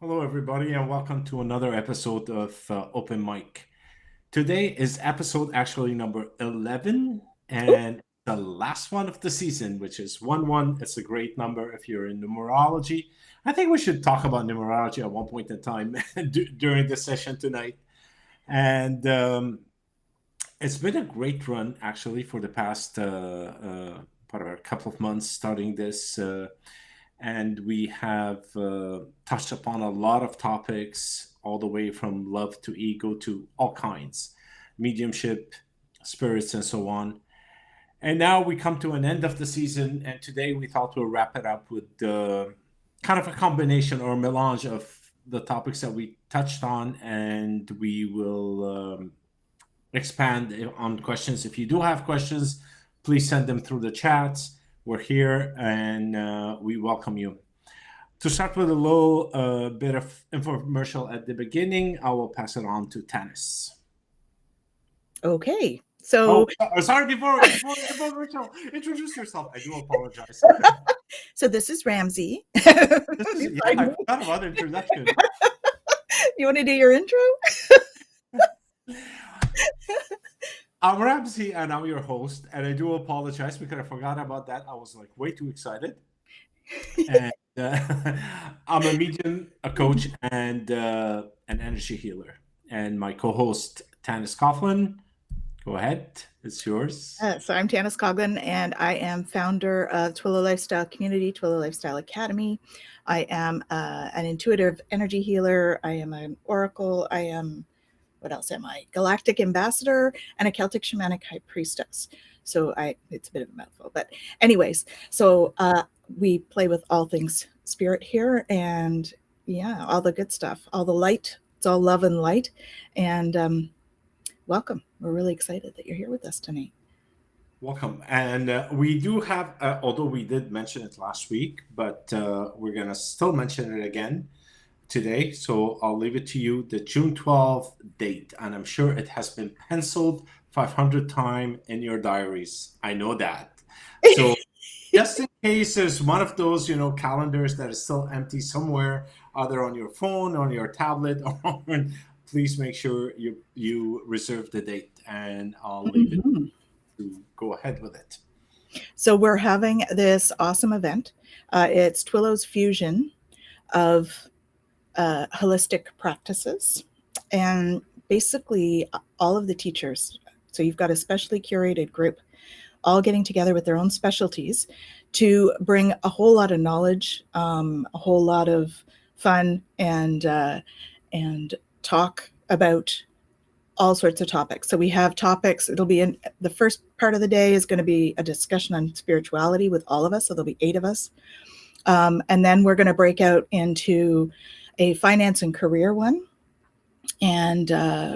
Hello, everybody, and welcome to another episode of Open Mic. Today is episode actually number 11, and the last one of the season, which is 1 1. It's a great number if you're in numerology. I think we should talk about numerology at one point in time during the session tonight. And it's been a great run, actually, for the past a couple of months starting this. And we have touched upon a lot of topics, all the way from love to ego to all kinds, mediumship, spirits, and so on. And now we come to an end of the season, and today we thought we'll wrap it up with kind of a combination or melange of the topics that we touched on, and we will expand on questions. If you do have questions, please send them through the chats. We're here, and we welcome you. To start with a little bit of infomercial at the beginning, I will pass it on to Tanis. Okay. So, sorry, before Rachel, introduce yourself. I do apologize. So this is Ramsey. I forgot about the introduction. You want to do your intro? I'm Ramsey, and I'm your host, and I do apologize because I forgot about that. I was like way too excited. And I'm a medium, a coach, and an energy healer. And my co-host, Tanis Coughlin. Go ahead. It's yours. So I'm Tanis Coughlin, and I am founder of Twillo Lifestyle Community, Twillo Lifestyle Academy. I am an intuitive energy healer. I am an oracle. I am, what else am I? Galactic ambassador and a Celtic shamanic high priestess. So it's a bit of a mouthful, but anyways, so we play with all things spirit here, and yeah, all the good stuff, all the light. It's all love and light, and welcome. We're really excited that you're here with us tonight. Welcome. And we do have, although we did mention it last week, but we're going to still mention it again today. So I'll leave it to you, the June 12th date. And I'm sure it has been penciled 500 times in your diaries. I know that. So just in case there's one of those, calendars that is still empty somewhere, either on your phone, on your tablet, or please make sure you reserve the date, and I'll leave it to go ahead with it. So we're having this awesome event. It's Twillo's fusion of holistic practices, and basically all of the teachers. So you've got a specially curated group all getting together with their own specialties to bring a whole lot of knowledge, a whole lot of fun, and talk about all sorts of topics. So we have topics. It'll be in the first part of the day is going to be a discussion on spirituality with all of us. So there'll be 8 of us. And then we're going to break out into a finance and career one. And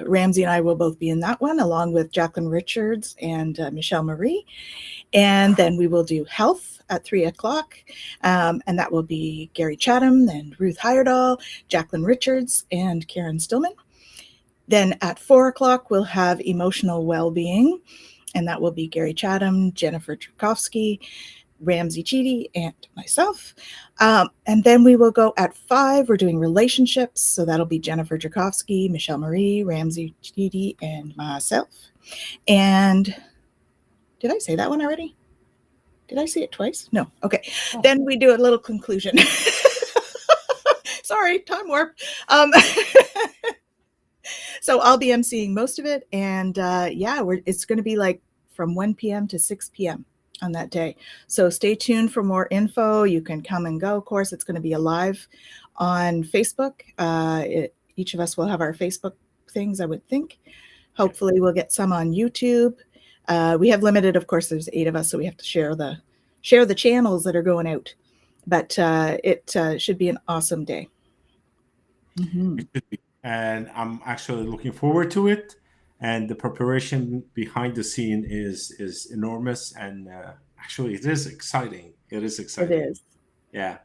Ramsey and I will both be in that one, along with Jacqueline Richards and Michelle Marie. And then we will do health at 3:00. And that will be Gary Chatham and Ruth Heyerdahl, Jacqueline Richards, and Karen Stillman. Then at 4:00, we'll have emotional well-being, and that will be Gary Chatham, Jennifer Tchaikovsky, Ramsey Cheedy, and myself. And then we will go at 5. We're doing relationships. So that'll be Jennifer Tchaikovsky, Michelle Marie, Ramsey Cheedy, and myself. And did I say that one already? Did I say it twice? No. Okay. Oh. Then we do a little conclusion. Sorry, time warp. So I'll be emceeing most of it. And it's going to be like from 1 p.m. to 6 p.m. on that day. So stay tuned for more info. You can come and go. Of course, it's going to be live on Facebook. Each of us will have our Facebook things, I would think. Hopefully we'll get some on YouTube. We have limited, of course, there's 8 of us, so we have to share the channels that are going out. But it should be an awesome day. Mm-hmm. It should be. And I'm actually looking forward to it. And the preparation behind the scene is enormous. And actually, it is exciting. It is exciting. It is. Yeah.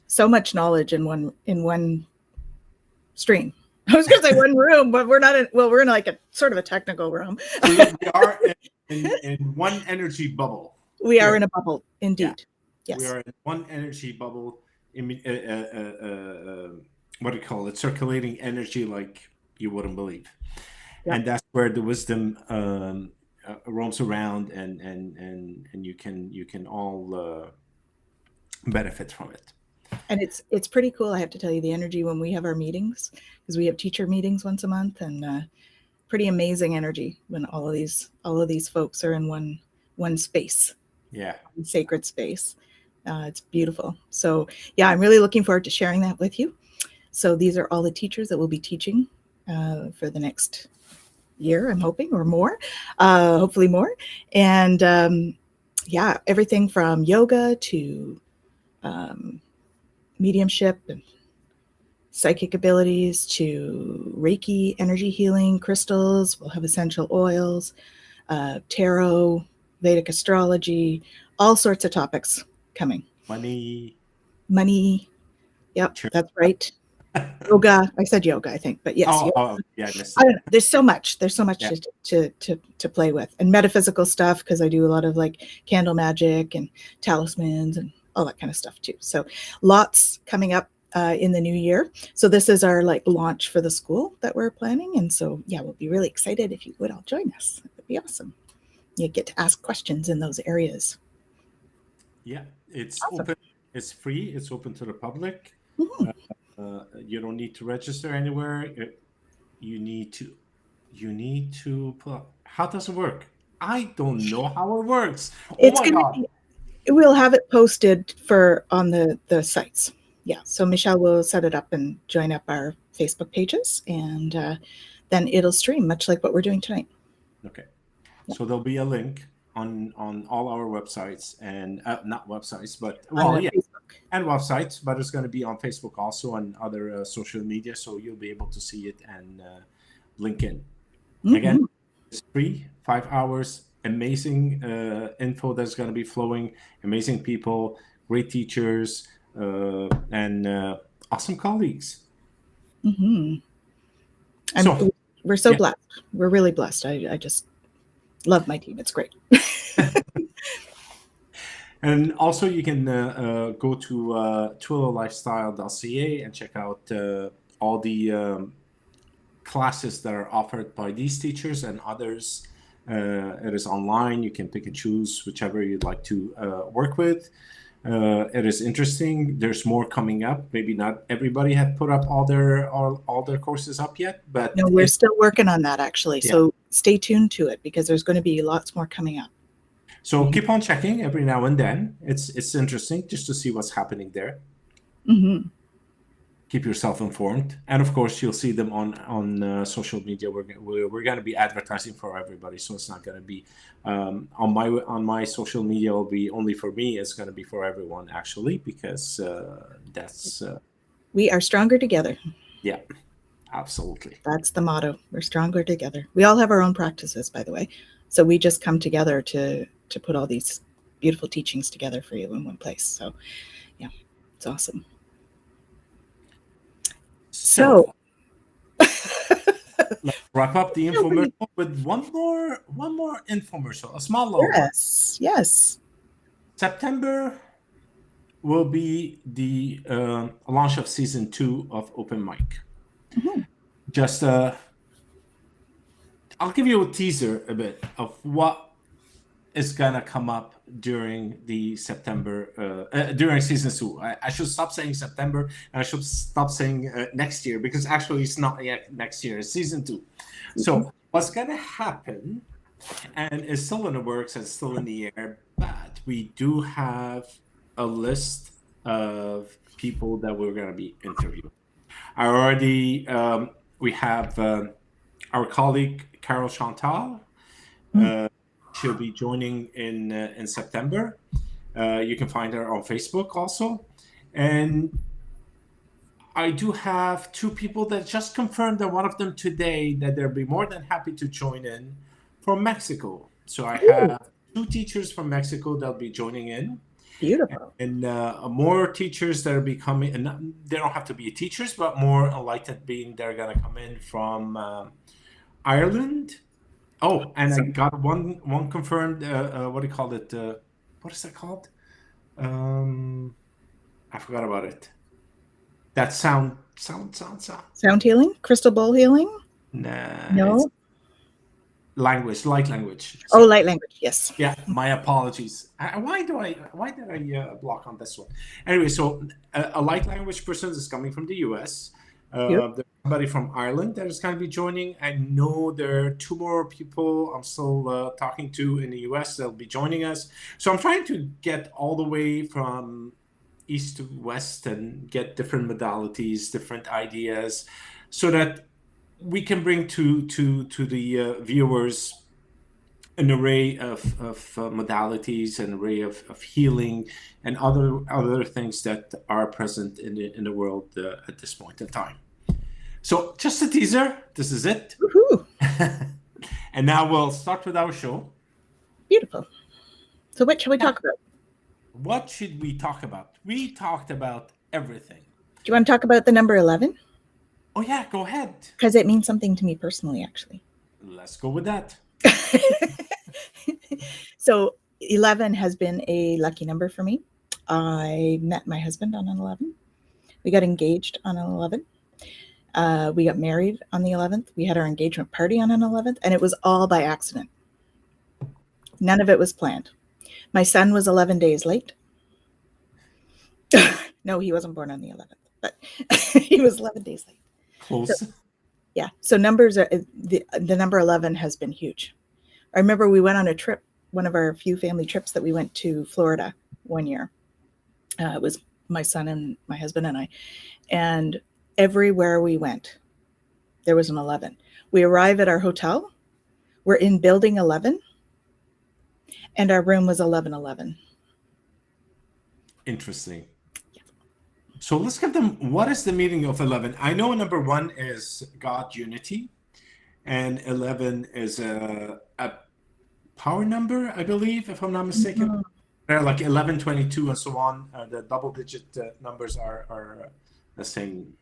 So much knowledge in one stream. I was going to say one room, but we're not we're in like a sort of a technical room. We are in one energy bubble. We are in a bubble, indeed. Yeah. Yes. We are in one energy bubble what do you call it, circulating energy like you wouldn't believe. Yep. And that's where the wisdom roams around, and you can all benefit from it. And it's pretty cool, I have to tell you, the energy when we have our meetings, because we have teacher meetings once a month, and pretty amazing energy when all of these folks are in one space, Yeah. sacred space. It's beautiful. So yeah, I'm really looking forward to sharing that with you. So these are all the teachers that will be teaching for the next year, I'm hoping, or more, hopefully more. And yeah, everything from yoga to mediumship and psychic abilities to Reiki, energy healing, crystals. We'll have essential oils, tarot, Vedic astrology, all sorts of topics coming. Money. Yep, Sure. that's right. Yoga. I said yoga, I think, but yes. Yeah, I missed I it. don't know. There's so much. Yeah. To play with, and metaphysical stuff, because I do a lot of like candle magic and talismans and all that kind of stuff too. So lots coming up in the new year. So this is our like launch for the school that we're planning, and so yeah, we'll be really excited if you would all join us. It would be awesome. You get to ask questions in those areas. Yeah, it's Awesome. open. It's free. It's open to the public. Mhm. You don't need to register anywhere. You need to. You need to put. How does it work? I don't know how it works. Oh It's my going to god. be. We'll have it posted for on the sites. Yeah, so Michelle will set it up and join up our Facebook pages, and then it'll stream, much like what we're doing tonight. Okay. So there'll be a link on all our websites, and not websites, but well, yeah, Facebook. and websites, but it's going to be on Facebook also and other social media, so you'll be able to see it and link in. Mm-hmm. Again, it's free, 5 hours, amazing info that's going to be flowing, amazing people, great teachers, and awesome colleagues. Mm-hmm. So we're so yeah. blessed. We're really blessed. I just love my team. It's great. And also you can go to twillolifestyle.ca and check out all the classes that are offered by these teachers and others. It is online. You can pick and choose whichever you'd like to work with. It is interesting. There's more coming up. Maybe not everybody had put up all their courses up yet, but no, we're still working on that actually. Yeah. So stay tuned to it, because there's going to be lots more coming up. So keep on checking every now and then. It's interesting just to see what's happening there. Mm-hmm. Keep yourself informed, and of course you'll see them on social media. We're going to be advertising for everybody, so it's not going to be on my social media will be only for me. It's going to be for everyone actually, because that's we are stronger together. Yeah, absolutely. That's the motto. We're stronger together. We all have our own practices, by the way, so we just come together to put all these beautiful teachings together for you in one place. So yeah, it's awesome. So let's wrap up the infomercial with one more infomercial, a small little one. Yes. September will be the launch of season 2 of Open Mic. Mm-hmm. Just I'll give you a teaser a bit of what is gonna come up during the September during season 2. I should stop saying September, and I should stop saying next year, because actually it's not yet next year, it's season 2. Mm-hmm. So what's gonna happen, and it's still in the works and still in the air, but we do have a list of people that we're gonna be interviewing. I already we have our colleague Carol Chantal. She'll be joining in September. You can find her on Facebook also. And I do have 2 people that just confirmed, that one of them today, that they'll be more than happy to join in from Mexico. So I have 2 teachers from Mexico that'll be joining in. Beautiful. And more teachers that will be coming, and they don't have to be teachers, but more enlightened being, they're going to come in from Ireland. Oh, and I got one confirmed. What do you call it? What is that called? I forgot about it. That sound. Sound healing? Crystal bowl healing? Nah, it's No. language, light language. Oh, Sorry. light language. Yes. Yeah, my apologies. Why did I block on this one? Anyway, so a light language person is coming from the US. Beautiful. There's somebody from Ireland that is going to be joining. I know there are two more people I'm still talking to in the US that'll be joining us. So I'm trying to get all the way from east to west and get different modalities, different ideas, so that we can bring to the viewers an array of modalities, an array of healing, and other things that are present in the world at this point in time. So just a teaser. This is it. Woohoo. And now we'll start with our show. Beautiful. So what shall we talk about? What should we talk about? We talked about everything. Do you want to talk about the number 11? Oh yeah, go ahead. Because it means something to me personally, actually. Let's go with that. So 11 has been a lucky number for me. I met my husband on an 11. We got engaged on an 11. We got married on the 11th. We had our engagement party on an 11th, and it was all by accident. None of it was planned. My son was 11 days late. No, he wasn't born on the 11th, but he was 11 days late. Close. So, yeah. So numbers are the number 11 has been huge. I remember we went on a trip, one of our few family trips that we went to Florida one year. It was my son and my husband and I, and everywhere we went, there was an 11. We arrive at our hotel. We're in building 11, and our room was 1111. Interesting. So let's give them, what is the meaning of 11? I know number 1 is God unity, and 11 is a power number, I believe, if I'm not mistaken. Mm-hmm. They're like 11, 22, and so on. The double-digit numbers are the same.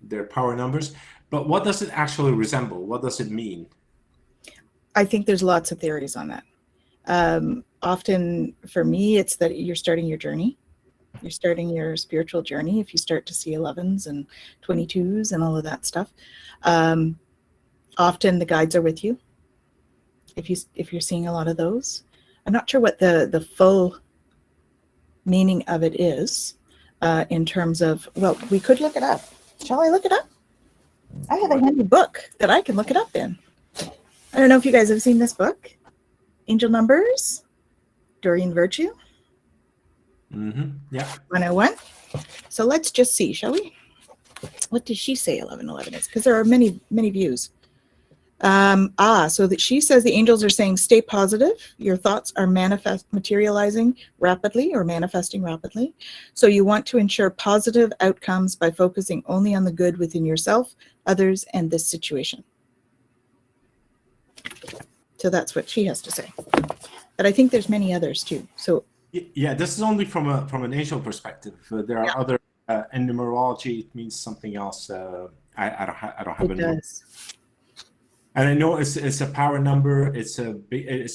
They're power numbers. But what does it actually resemble? What does it mean? I think there's lots of theories on that. Often, for me, it's that you're starting your journey. You're starting your spiritual journey if you start to see 11s and 22s and all of that stuff. Often the guides are with you if you're seeing a lot of those. I'm not sure what the full meaning of it is in terms of, well, we could look it up. Shall I look it up? I have a handy book that I can look it up in. I don't know if you guys have seen this book, Angel Numbers, Doreen Virtue. Mm-hmm. Yeah. 101. So let's just see, shall we? What does she say 1111 is? Because there are many views. So that she says the angels are saying, stay positive. Your thoughts are materializing rapidly or manifesting rapidly. So you want to ensure positive outcomes by focusing only on the good within yourself, others, and this situation. So that's what she has to say. But I think there's many others too. So yeah, this is only from an angel perspective. There are other in numerology. It means something else. I don't have it. Does. And I know it's a power number. It's a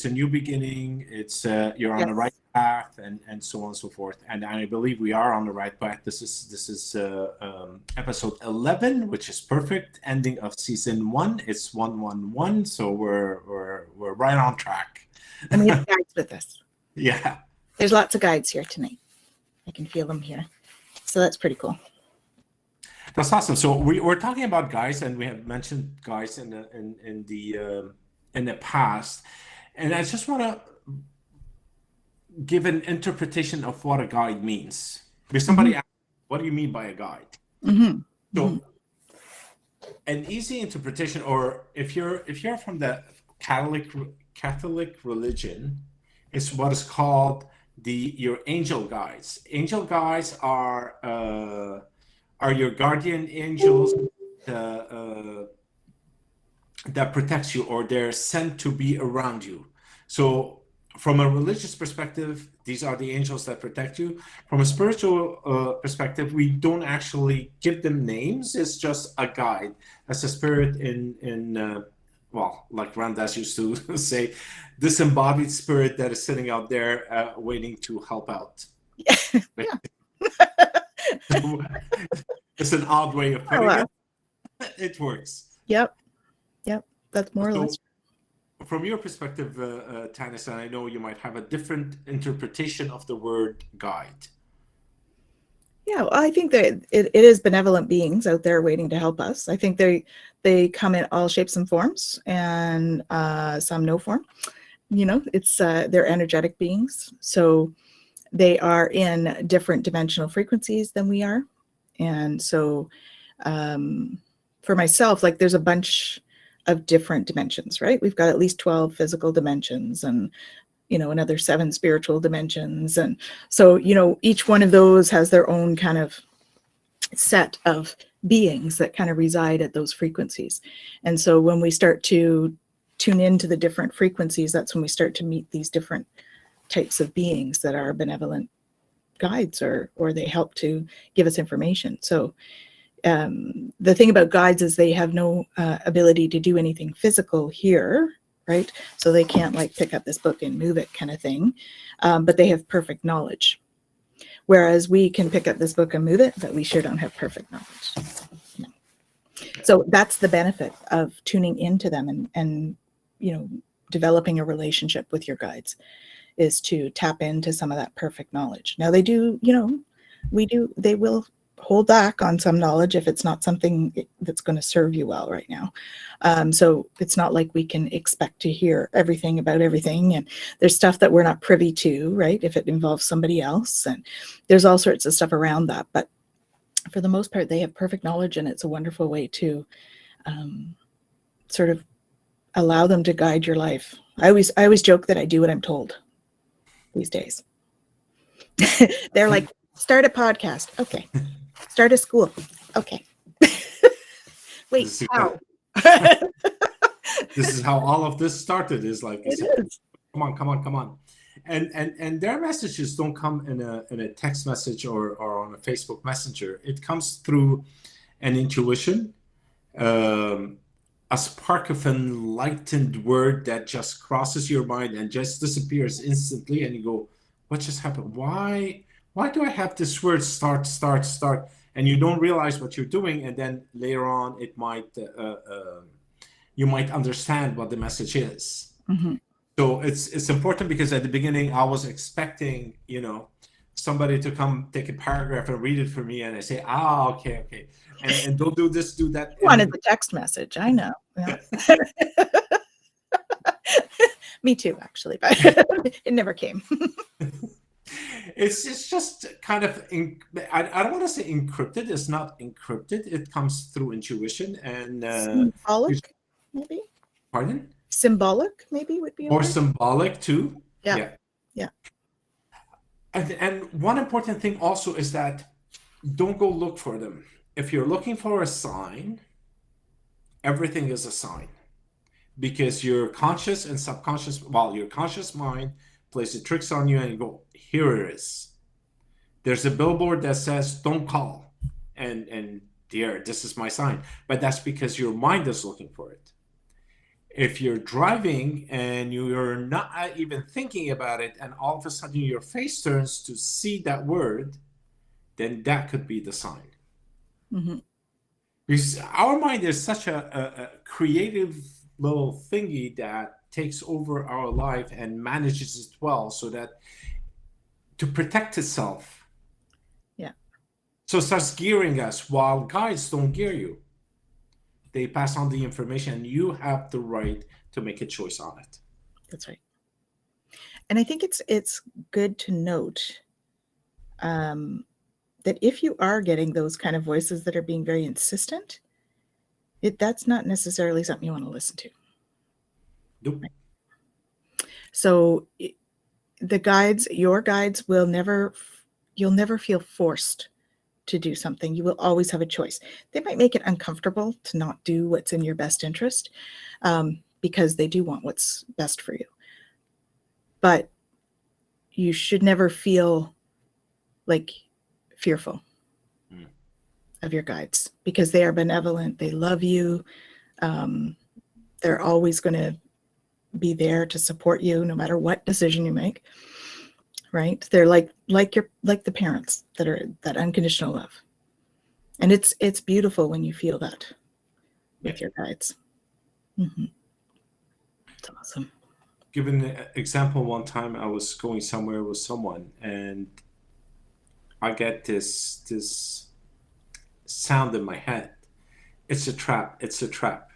new beginning. It's you're on the right path, and so on and so forth. And I believe we are on the right path. This is episode 11, which is perfect ending of season 1. It's 111, so we're right on track. And we have guides with us. Yeah. There's lots of guides here tonight. I can feel them here. So that's pretty cool. That's awesome. So we're talking about guides, and we have mentioned guides in the past, and I just want to give an interpretation of what a guide means. Because somebody asked, "What do you mean by a guide?" Mm-hmm. So, an easy interpretation, or if you're from the Catholic religion, is what is called your angel guides. Angel guides are your guardian angels that protects you, or they're sent to be around you. So from a religious perspective, these are the angels that protect you. From a spiritual perspective, we don't actually give them names. It's just a guide. As a spirit well, like Ramdas used to say, disembodied spirit that is sitting out there waiting to help out. Yeah. It's an odd way of putting it. It works. Yep. That's more or So, less. from your perspective, Tanis, and I know you might have a different interpretation of the word guide. Yeah, well, I think that it is benevolent beings out there waiting to help us. I think they come in all shapes and forms, and some no form. It's they're energetic beings, so they are in different dimensional frequencies than we are. And so for myself, like, there's a bunch of different dimensions, right? We've got at least 12 physical dimensions, and another 7 spiritual dimensions. And so, each one of those has their own kind of set of beings that kind of reside at those frequencies. And so when we start to tune into the different frequencies, that's when we start to meet these different types of beings that are benevolent guides, or they help to give us information. So the thing about guides is they have no ability to do anything physical here, right? So they can't like pick up this book and move it kind of thing, but they have perfect knowledge. Whereas we can pick up this book and move it, but we sure don't have perfect knowledge. No. So that's the benefit of tuning into them and developing a relationship with your guides, is to tap into some of that perfect knowledge. Now they do, they will hold back on some knowledge if it's not something that's going to serve you well right now. So it's not like we can expect to hear everything about everything, and there's stuff that we're not privy to, right, if it involves somebody else, and there's all sorts of stuff around that. But for the most part, they have perfect knowledge, and it's a wonderful way to sort of allow them to guide your life. I always joke that I do what I'm told these days. They're like, start a podcast. Okay. Start a school. Okay. Wait, how? This is how all of this started. Is like, come on. And their messages don't come in a text message or on a Facebook Messenger. It comes through an intuition, a spark of an enlightened word that just crosses your mind and just disappears instantly, and you go, what just happened? Why do I have this word start? And you don't realize what you're doing, and then later on it might you might understand what the message is. Mm-hmm. So it's important, because at the beginning I was expecting somebody to come take a paragraph and read it for me, and I say, okay, and don't do this, do that. You wanted the text message, I know. Yeah. Me too, actually, but it never came. It's just kind of I don't want to say encrypted. It's not encrypted. It comes through intuition and symbolic, maybe. Pardon? Symbolic, maybe, would be more okay. Symbolic too. Yeah. And one important thing also is that don't go look for them. If you're looking for a sign, everything is a sign, because your conscious and subconscious, your conscious mind plays the tricks on you, and you go, here it is. There's a billboard that says don't call, and dear, this is my sign, but that's because your mind is looking for it. If you're driving and you're not even thinking about it, and all of a sudden your face turns to see that word, then that could be the sign. Mm-hmm. Because our mind is such a creative little thingy that takes over our life and manages it well, so that to protect itself. Yeah. So it starts gearing us, while guides don't gear you. They pass on the information. You have the right to make a choice on it. That's right. And I think it's good to note that if you are getting those kind of voices that are being very insistent, that's not necessarily something you want to listen to. Nope. Right? So your guides you'll never feel forced to do something. You will always have a choice. They might make it uncomfortable to not do what's in your best interest, because they do want what's best for you. But you should never feel like fearful of your guides, because they are benevolent. They love you. They're always going to be there to support you no matter what decision you make. right? They're like the parents that are that unconditional love. And it's beautiful when you feel that with your guides. Mm-hmm. It's awesome. Given the example, one time I was going somewhere with someone, and I get this sound in my head. It's a trap. It's a trap.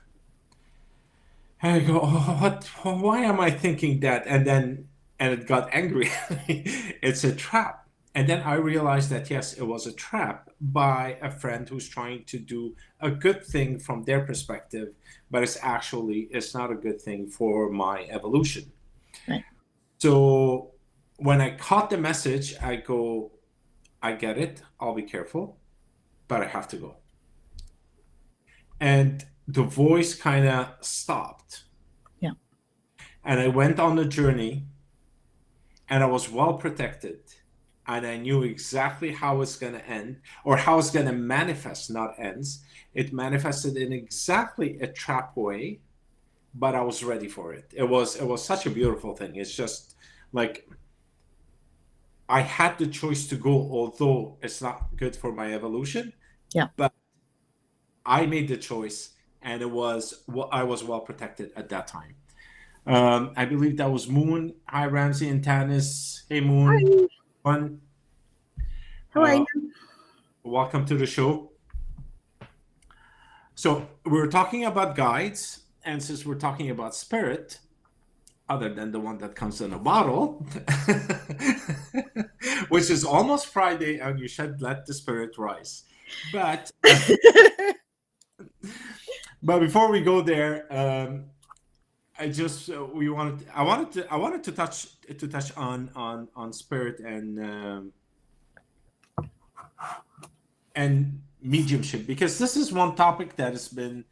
And I go, oh, what? Why am I thinking that? And it got angry. It's a trap. And then I realized that yes, it was a trap by a friend who's trying to do a good thing from their perspective, but it's not a good thing for my evolution. Right. So when I caught the message, I go, I get it. I'll be careful, but I have to go. And the voice kind of stopped. Yeah. And I went on the journey, and I was well protected. And I knew exactly how it's going to end, or how it's going to manifest, not ends. It manifested in exactly a trap way, but I was ready for it. It was such a beautiful thing. It's just like I had the choice to go, although it's not good for my evolution. Yeah. But I made the choice, and I was well protected at that time. I believe that was Moon. Hi, Ramsey and Tanis. Hey, Moon. Hi. Fun. How are you? Welcome to the show. So we're talking about guides, and since we're talking about spirit, other than the one that comes in a bottle, which is almost Friday, and you should let the spirit rise. But but before we go there, I wanted to touch on spirit and mediumship, because this is one topic that has been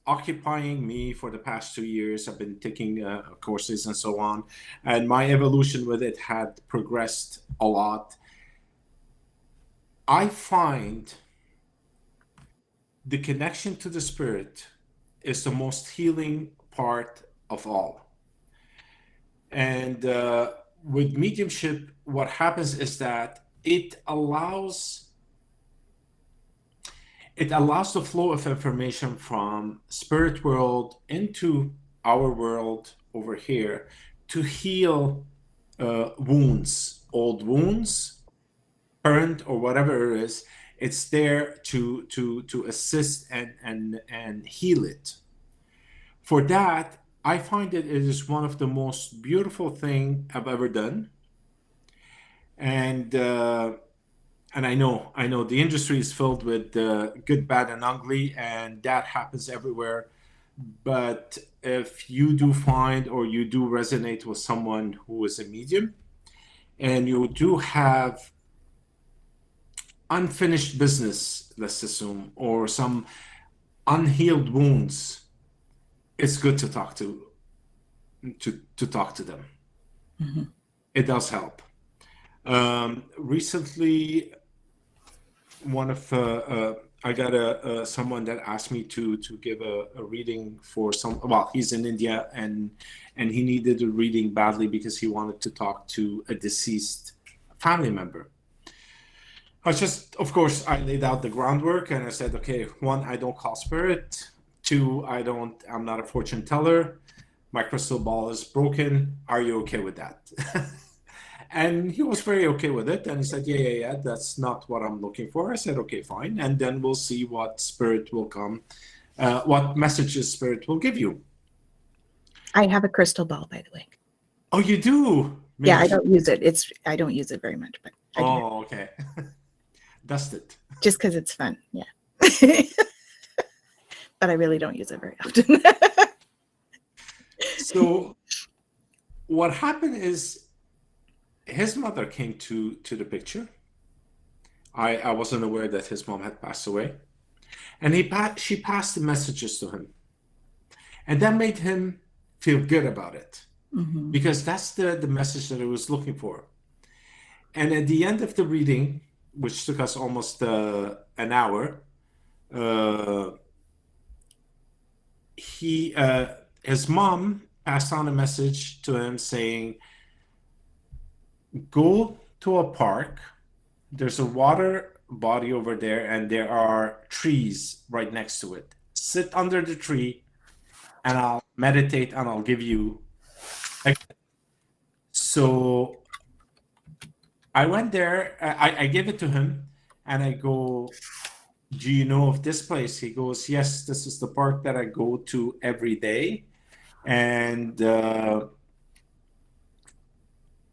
occupying me for the past 2 years. I've been taking courses and so on, and my evolution with it had progressed a lot. I find the connection to the spirit is the most healing part of all. And with mediumship, what happens is that it allows the flow of information from spirit world into our world over here to heal wounds, old wounds, current or whatever it is. It's there to assist and heal it. For that, I find that it is one of the most beautiful thing I've ever done. And I know the industry is filled with good, bad, and ugly, and that happens everywhere. But if you do find, or you do resonate with someone who is a medium, and you do have unfinished business, let's assume, or some unhealed wounds, it's good to talk to them. Mm-hmm. It does help. Recently, one of I got someone that asked me to give a reading for some. Well, he's in India, and he needed a reading badly because he wanted to talk to a deceased family member. Of course, I laid out the groundwork, and I said, okay, 1, I don't call spirit. 2, I'm not a fortune teller. My crystal ball is broken. Are you okay with that? And he was very okay with it. And he said, yeah, that's not what I'm looking for. I said, okay, fine. And then we'll see what spirit will come, what messages spirit will give you. I have a crystal ball, by the way. Oh, you do? Maybe yeah, I don't use it. I don't use it very much, but I do. Okay. Dust it. Just because it's fun, yeah. But I really don't use it very often. So what happened is his mother came to the picture. I wasn't aware that his mom had passed away. And she passed the messages to him. And that made him feel good about it. Mm-hmm. Because that's the message that he was looking for. And at the end of the reading, which took us almost an hour, his mom passed on a message to him saying, go to a park. There's a water body over there, and there are trees right next to it. Sit under the tree, and I'll meditate, and I'll give you. So I went there. I gave it to him, and I go, "Do you know of this place?" He goes, "Yes, this is the park that I go to every day, and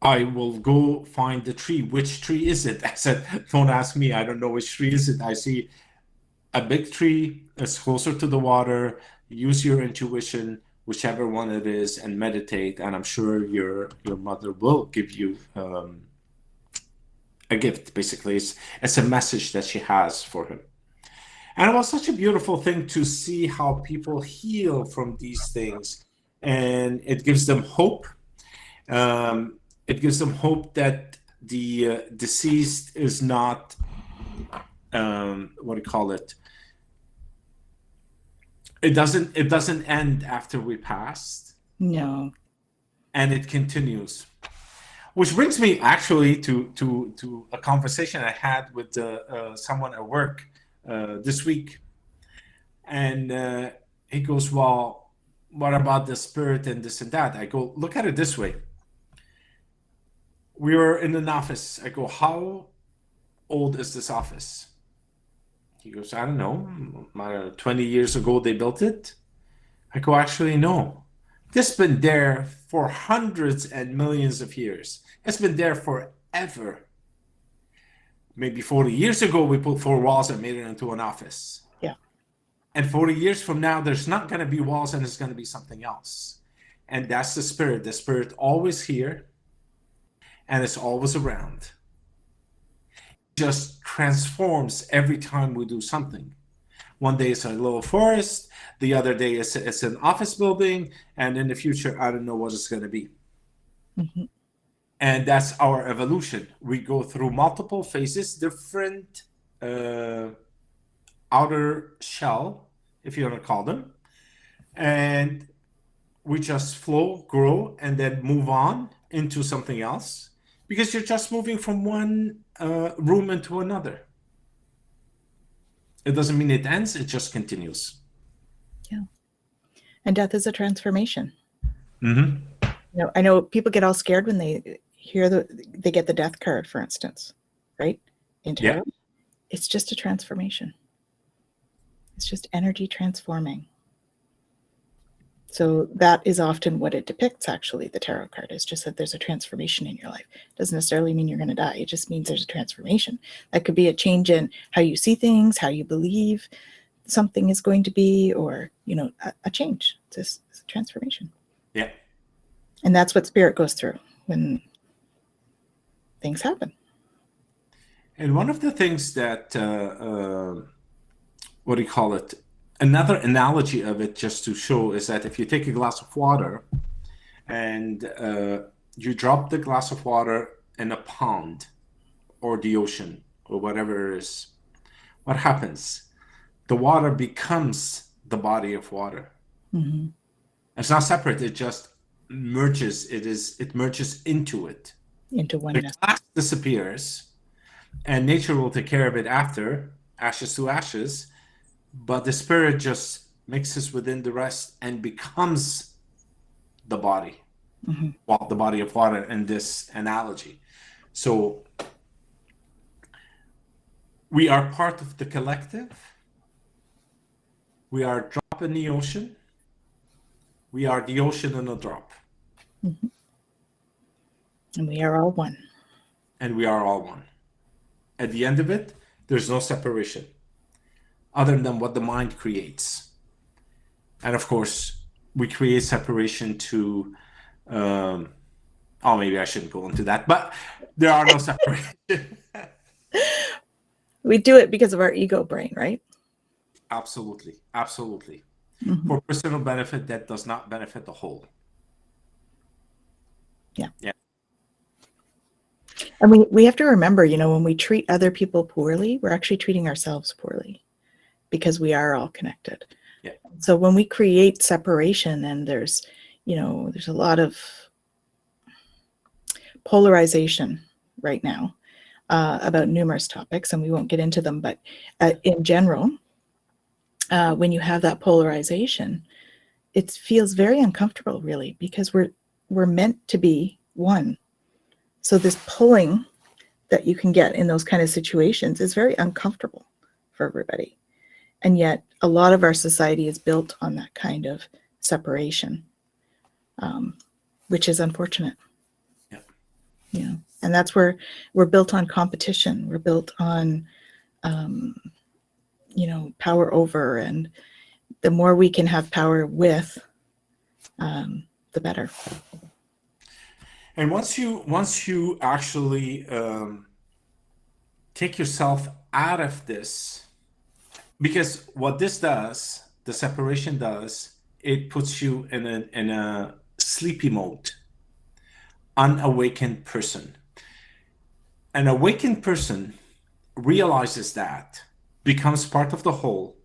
I will go find the tree. Which tree is it?" I said, "Don't ask me. I don't know which tree is it. I see a big tree. It's closer to the water. Use your intuition, whichever one it is, and meditate. And I'm sure your mother will give you a gift. Basically, it's a message that she has for him." And it was such a beautiful thing to see how people heal from these things, and it gives them hope. It gives them hope that the deceased is not, what do you call it? It doesn't end after we passed, No. and it continues. Which brings me actually to a conversation I had with someone at work this week, and he goes, "Well, what about the spirit and this and that?" I go, "Look at it this way. We were in an office." I go, "How old is this office?" He goes, "I don't know. 20 years ago they built it." I go, "Actually, no. This has been there for hundreds and millions of years. It's been there forever. Maybe 40 years ago, we put 4 walls and made it into an office. Yeah. And 40 years from now, there's not going to be walls and it's going to be something else. And that's the spirit. The spirit always here, and it's always around. It just transforms every time we do something. One day it's a little forest, the other day it's an office building, and in the future, I don't know what it's going to be." Mm-hmm. And that's our evolution. We go through multiple phases, different outer shell, if you want to call them, and we just flow, grow, and then move on into something else, because you're just moving from one room into another. It doesn't mean it ends, it just continues. Yeah. And death is a transformation. Mm-hmm. I know people get all scared when they hear they get the death card, for instance, right? In tarot. Yeah. It's just a transformation. It's just energy transforming. So that is often what it depicts, actually, the tarot card, is just that there's a transformation in your life. It doesn't necessarily mean you're going to die. It just means there's a transformation. That could be a change in how you see things, how you believe something is going to be, or, a change. It's a transformation. Yeah. And that's what spirit goes through when things happen. And one of the things that, what do you call it? Another analogy of it, just to show, is that if you take a glass of water and you drop the glass of water in a pond or the ocean or whatever it is, what happens? The water becomes the body of water. Mm-hmm. It's not separate. It just merges. It merges into it. Into oneness. The glass disappears, and nature will take care of it after, ashes to ashes. But the spirit just mixes within the rest and becomes the body, mm-hmm. Well, the body of water in this analogy. So we are part of the collective. We are a drop in the ocean. We are the ocean in a drop. Mm-hmm. And we are all one. And we are all one. At the end of it, there's no separation, other than what the mind creates. And of course, we create separation to, maybe I shouldn't go into that, but there are no separation. We do it because of our ego brain, right? Absolutely. Absolutely. Mm-hmm. For personal benefit that does not benefit the whole. Yeah. Yeah. And we have to remember, when we treat other people poorly, we're actually treating ourselves poorly, because we are all connected. Yeah. So when we create separation, and there's a lot of polarization right now about numerous topics, and we won't get into them, but in general, when you have that polarization, it feels very uncomfortable, really, because we're meant to be one. So this pulling that you can get in those kind of situations is very uncomfortable for everybody. And yet a lot of our society is built on that kind of separation, which is unfortunate. Yeah. Yeah. And that's where we're built on competition. We're built on, power over, and the more we can have power with, the better. And once you actually take yourself out of this, because what this does, the separation does, it puts you in a sleepy mode, unawakened person. An awakened person realizes that, becomes part of the whole,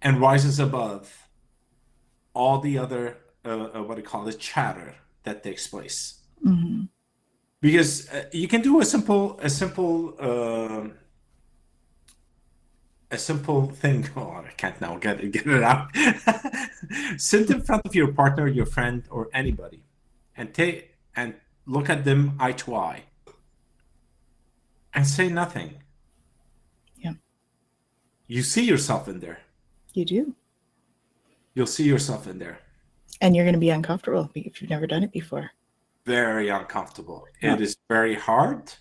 and rises above all the other what do you call it, chatter that takes place. Mm-hmm. Because you can do a simple thing. Oh, I can't now get it out. Sit in front of your partner, your friend, or anybody, and look at them eye to eye, and say nothing. Yeah. You see yourself in there. You do. You'll see yourself in there. And you're going to be uncomfortable if you've never done it before. Very uncomfortable. Yeah. It is very hard.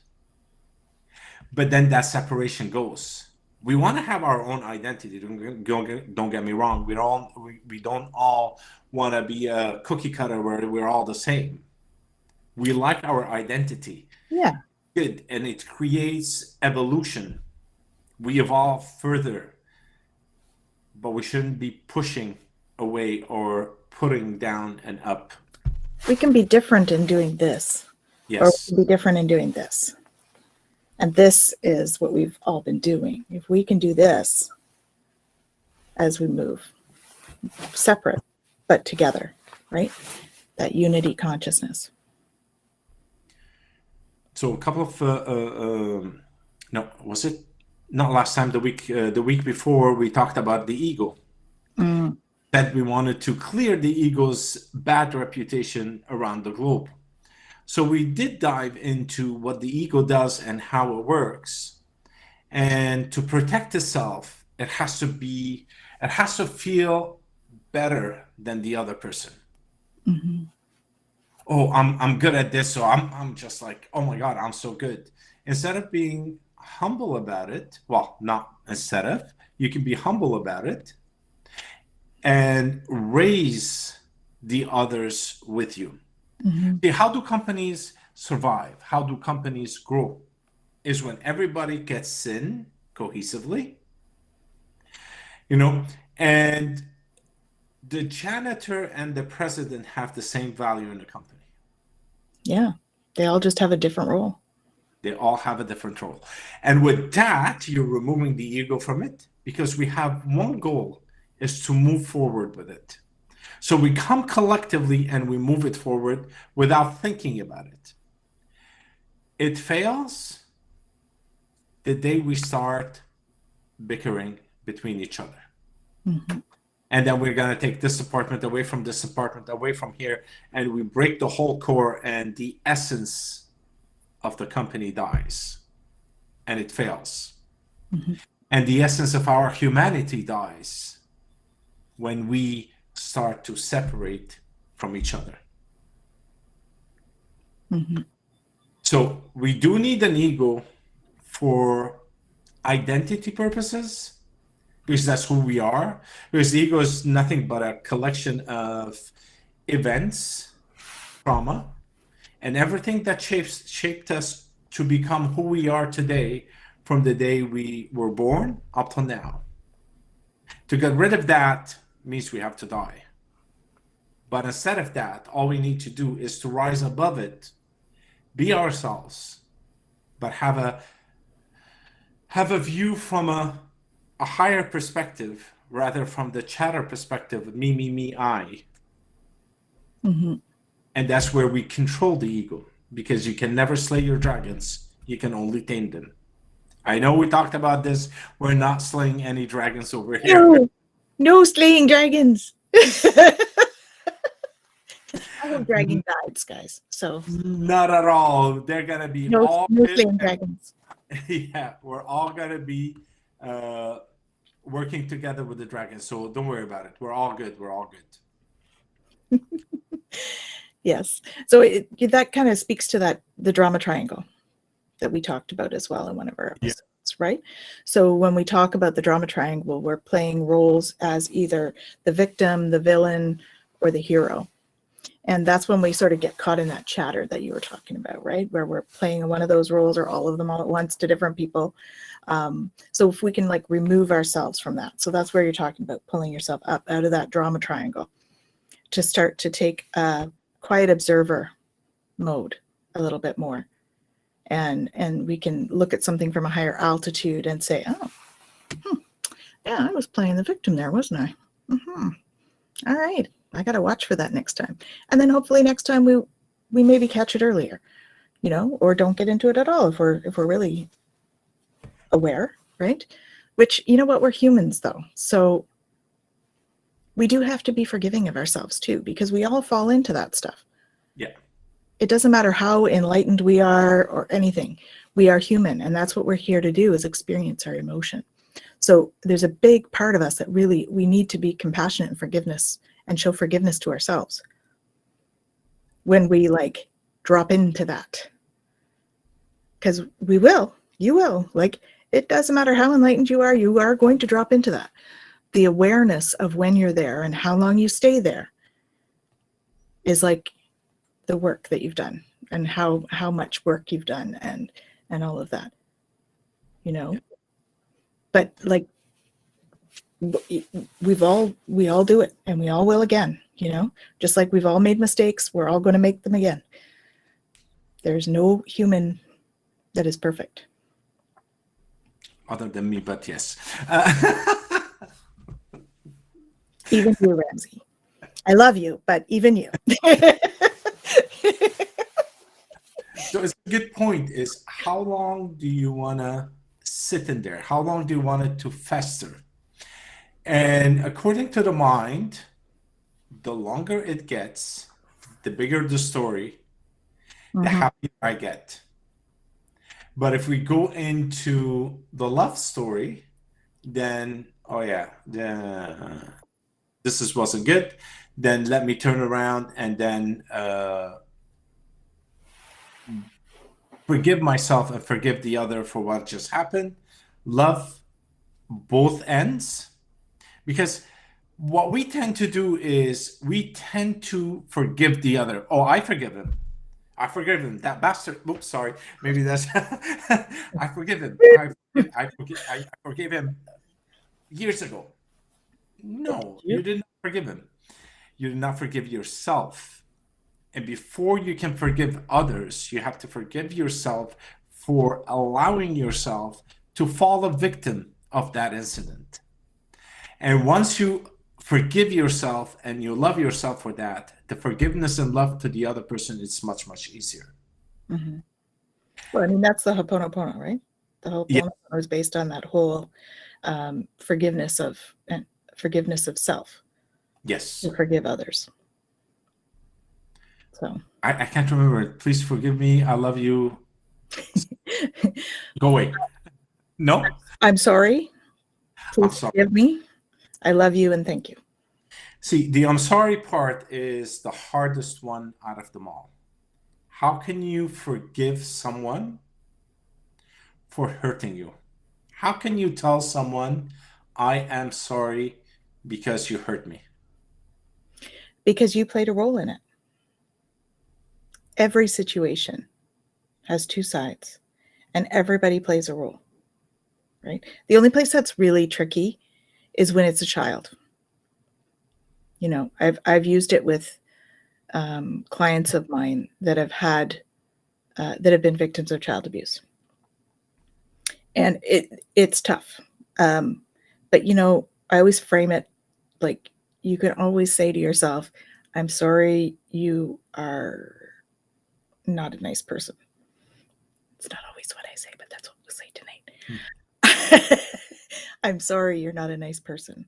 But then that separation goes. We want to have our own identity. Don't get me wrong. We don't all want to be a cookie cutter where we're all the same. We like our identity. Yeah. Good. And it creates evolution. We evolve further. But we shouldn't be pushing away or putting down and up. We can be different in doing this. Yes. Or we can be different in doing this. And this is what we've all been doing. If we can do this as we move, separate but together, right? That unity consciousness. So a couple of no, was it not last time? The week before, we talked about the ego. That we wanted to clear the ego's bad reputation around the globe. So we did dive into what the ego does and how it works. And to protect itself, it has to feel better than the other person. Mm-hmm. Oh, I'm good at this, so I'm just like, oh my God, I'm so good. Instead of being humble about it, well, not instead of, you can be humble about it and raise the others with you. Mm-hmm. How do companies survive? How do companies grow? Is when everybody gets in cohesively, and the janitor and the president have the same value in the company. Yeah, they all just have a different role. They all have a different role. And with that, you're removing the ego from it, because we have one goal, is to move forward with it. So we come collectively and we move it forward without thinking about it. It fails the day we start bickering between each other. Mm-hmm. And then we're going to take this department away from this department, away from here, and we break the whole core, and the essence of the company dies, and it fails. Mm-hmm. And the essence of our humanity dies when we start to separate from each other. Mm-hmm. So we do need an ego for identity purposes, because that's who we are. Because the ego is nothing but a collection of events, trauma, and everything that shaped us to become who we are today, from the day we were born up till now. To get rid of that means we have to die. But instead of that, all we need to do is to rise above it, be ourselves, but have a view from a higher perspective, rather from the chatter perspective, me, I. Mm-hmm. And that's where we control the ego. because you can never slay your dragons. You can only tame them. I know we talked about this. We're not slaying any dragons over here. No, no slaying dragons. I have dragon guides, guys. So Not at all. They're gonna be no, all no good. slaying dragons. Yeah, we're all gonna be working together with the dragons. So don't worry about it. We're all good. We're all good. Yes. So that kind of speaks to the drama triangle that we talked about as well in one of our episodes, right? So when we talk about the drama triangle, we're playing roles as either the victim, the villain, or the hero. And that's when we sort of get caught in that chatter that you were talking about, right? Where we're playing one of those roles or all of them all at once to different people. So if we can like remove ourselves from that. So that's where you're talking about pulling yourself up out of that drama triangle to start to take a quiet observer mode a little bit more. And we can look at something from a higher altitude and say, oh, yeah, I was playing the victim there, wasn't I? All right. I got to watch for that next time. And then hopefully next time we maybe catch it earlier, or don't get into it at all if we're really aware, right? Which, you know what, we're humans though. So we do have to be forgiving of ourselves too, because we all fall into that stuff. Yeah. It doesn't matter how enlightened we are or anything. We are human, and that's what we're here to do, is experience our emotion. So there's a big part of us that really we need to be compassionate and forgiveness and show forgiveness to ourselves when we like drop into that. Because you will. Like, it doesn't matter how enlightened you are going to drop into that. The awareness of when you're there and how long you stay there is like the work that you've done and how much work you've done and all of that, Yeah. But like we all do it, and we all will again, just like we've all made mistakes, we're all going to make them again. There's no human that is perfect. Other than me, but yes. Even you, Ramsey. I love you, but even you. So it's a good point is, how long do you want to sit in there? How long do you want it to fester? And according to the mind, the longer it gets, the bigger the story, the happier I get. But if we go into the love story, then, oh yeah, this wasn't good. Then let me turn around and then forgive myself and forgive the other for what just happened. Love both ends. Because what we tend to do is we tend to forgive the other. Oh, I forgive him. I forgive him. That bastard. Oops, sorry. Maybe that's. I forgive him. I forgive him years ago. No, you did not forgive him. You did not forgive yourself. And before you can forgive others, you have to forgive yourself for allowing yourself to fall a victim of that incident. And once you forgive yourself and you love yourself for that, the forgiveness and love to the other person is much, much easier. Mm-hmm. Well, I mean, that's the Ho'oponopono, right? The Ho'oponopono is based on that whole forgiveness of self. Yes. To forgive others. So I can't remember it. Please forgive me. I love you. Go away. No? I'm sorry. Please I'm sorry. forgive me. I love you and thank you. See, the I'm sorry part is the hardest one out of them all. How can you forgive someone for hurting you? How can you tell someone, I am sorry because you hurt me? Because you played a role in it. Every situation has two sides, and everybody plays a role, right? The only place that's really tricky is when it's a child. I've used it with clients of mine that have been victims of child abuse, and it's tough. But I always frame it like, you can always say to yourself, I'm sorry you are not a nice person. It's not always what I say, but that's what we'll say tonight. I'm sorry you're not a nice person.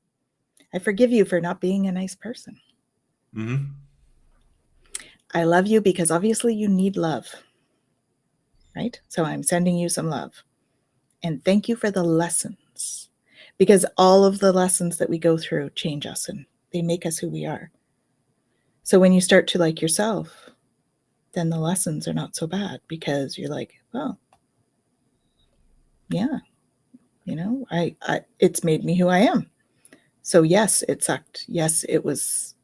I forgive you for not being a nice person. Mm-hmm. I love you because obviously you need love, right? So I'm sending you some love. And thank you for the lessons, because all of the lessons that we go through change us and they make us who we are. So when you start to like yourself, then the lessons are not so bad, because you're like, well, yeah, I it's made me who I am. So yes, it sucked. Yes, it was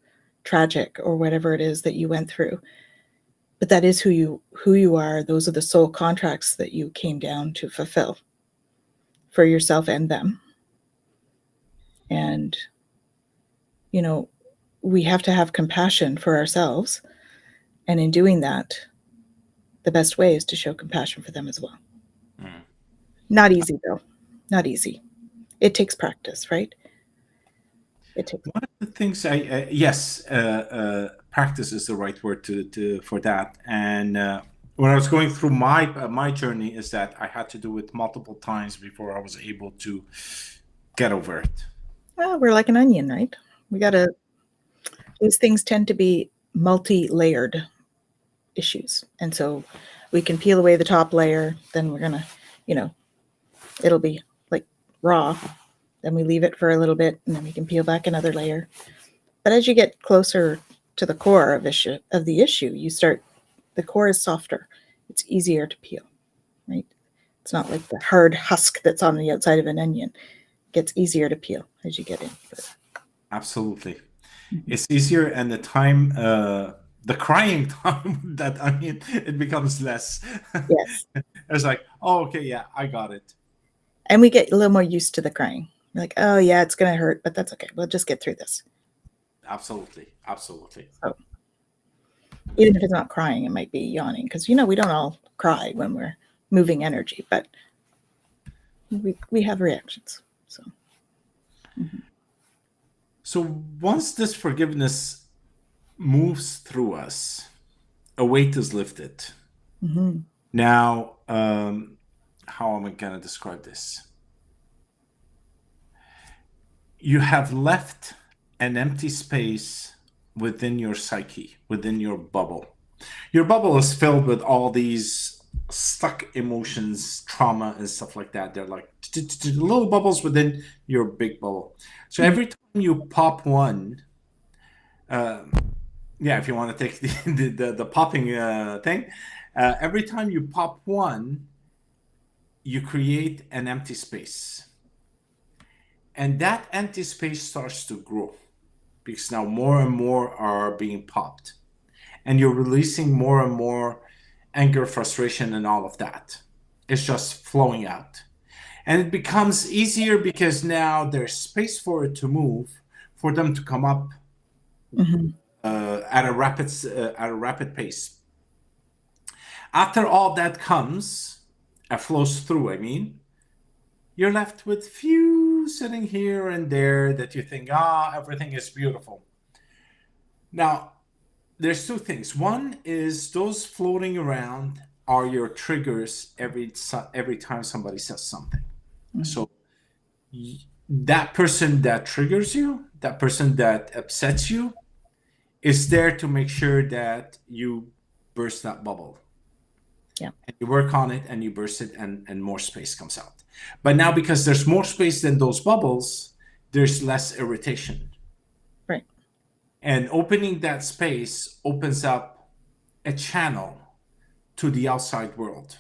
tragic, or whatever it is that you went through. But that is who you are. Those are the soul contracts that you came down to fulfill for yourself and them. And we have to have compassion for ourselves. And in doing that, the best way is to show compassion for them as well. Mm. Not easy, though. Not easy. It takes practice, right? It takes. One of the things practice is the right word for that. And when I was going through my journey, is that I had to do it multiple times before I was able to get over it. Well, we're like an onion, right? These things tend to be multi-layered issues. And so we can peel away the top layer, then we're going to, it'll be like raw. Then we leave it for a little bit, and then we can peel back another layer. But as you get closer to the core of the issue, the core is softer. It's easier to peel, right? It's not like the hard husk that's on the outside of an onion. It gets easier to peel as you get in. Absolutely. Mm-hmm. It's easier, and the time, the crying time, that onion, it becomes less. Yes. It's like, oh, okay, yeah, I got it. And we get a little more used to the crying. We're like, oh, yeah, it's going to hurt, but that's okay. We'll just get through this. Absolutely. Absolutely. So, even if it's not crying, it might be yawning, because, we don't all cry when we're moving energy, but we have reactions. So, mm-hmm. So once this forgiveness moves through us, a weight is lifted. Mm-hmm. Now, how am I going to describe this? You have left an empty space within your psyche, within your bubble. Your bubble is filled with all these stuck emotions, trauma, and stuff like that. They're like little bubbles within your big bubble. So every time you pop one, if you want to take the popping thing, every time you pop one, you create an empty space. And that empty space starts to grow, because now more and more are being popped. And you're releasing more and more anger, frustration, and all of that. It's just flowing out. And it becomes easier because now there's space for it to move, for them to come up mm-hmm. At a rapid pace. After all that flows through, you're left with few sitting here and there that you think, everything is beautiful. Now, there's two things. One is those floating around are your triggers every time somebody says something. Mm-hmm. So that person that triggers you, that person that upsets you, is there to make sure that you burst that bubble. Yeah. And you work on it and you burst it, and more space comes out. But now, because there's more space than those bubbles, there's less irritation. Right. And opening that space opens up a channel to the outside world.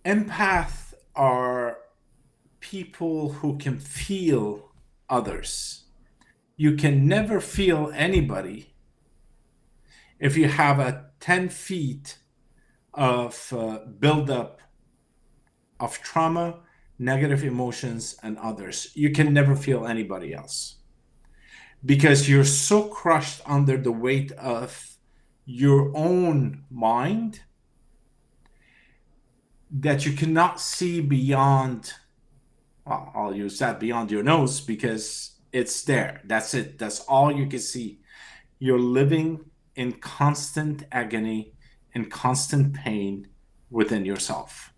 Empaths are people who can feel others. You can never feel anybody if you have a 10 feet of buildup of trauma, negative emotions, and others. You can never feel anybody else, because you're so crushed under the weight of your own mind that you cannot see beyond, I'll use that, beyond your nose, because it's there. That's it. That's all you can see. You're living in constant agony, in constant pain within yourself.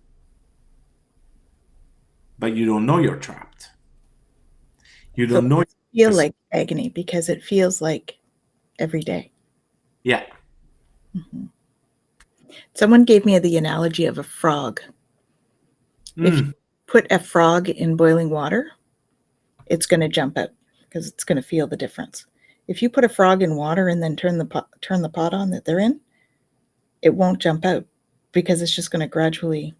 But you don't know you're trapped. You don't know. It feel like agony because it feels like every day. Yeah. Mm-hmm. Someone gave me the analogy of a frog. If you put a frog in boiling water, it's going to jump out because it's going to feel the difference. If you put a frog in water and then turn the pot on that they're in, it won't jump out because it's just going to gradually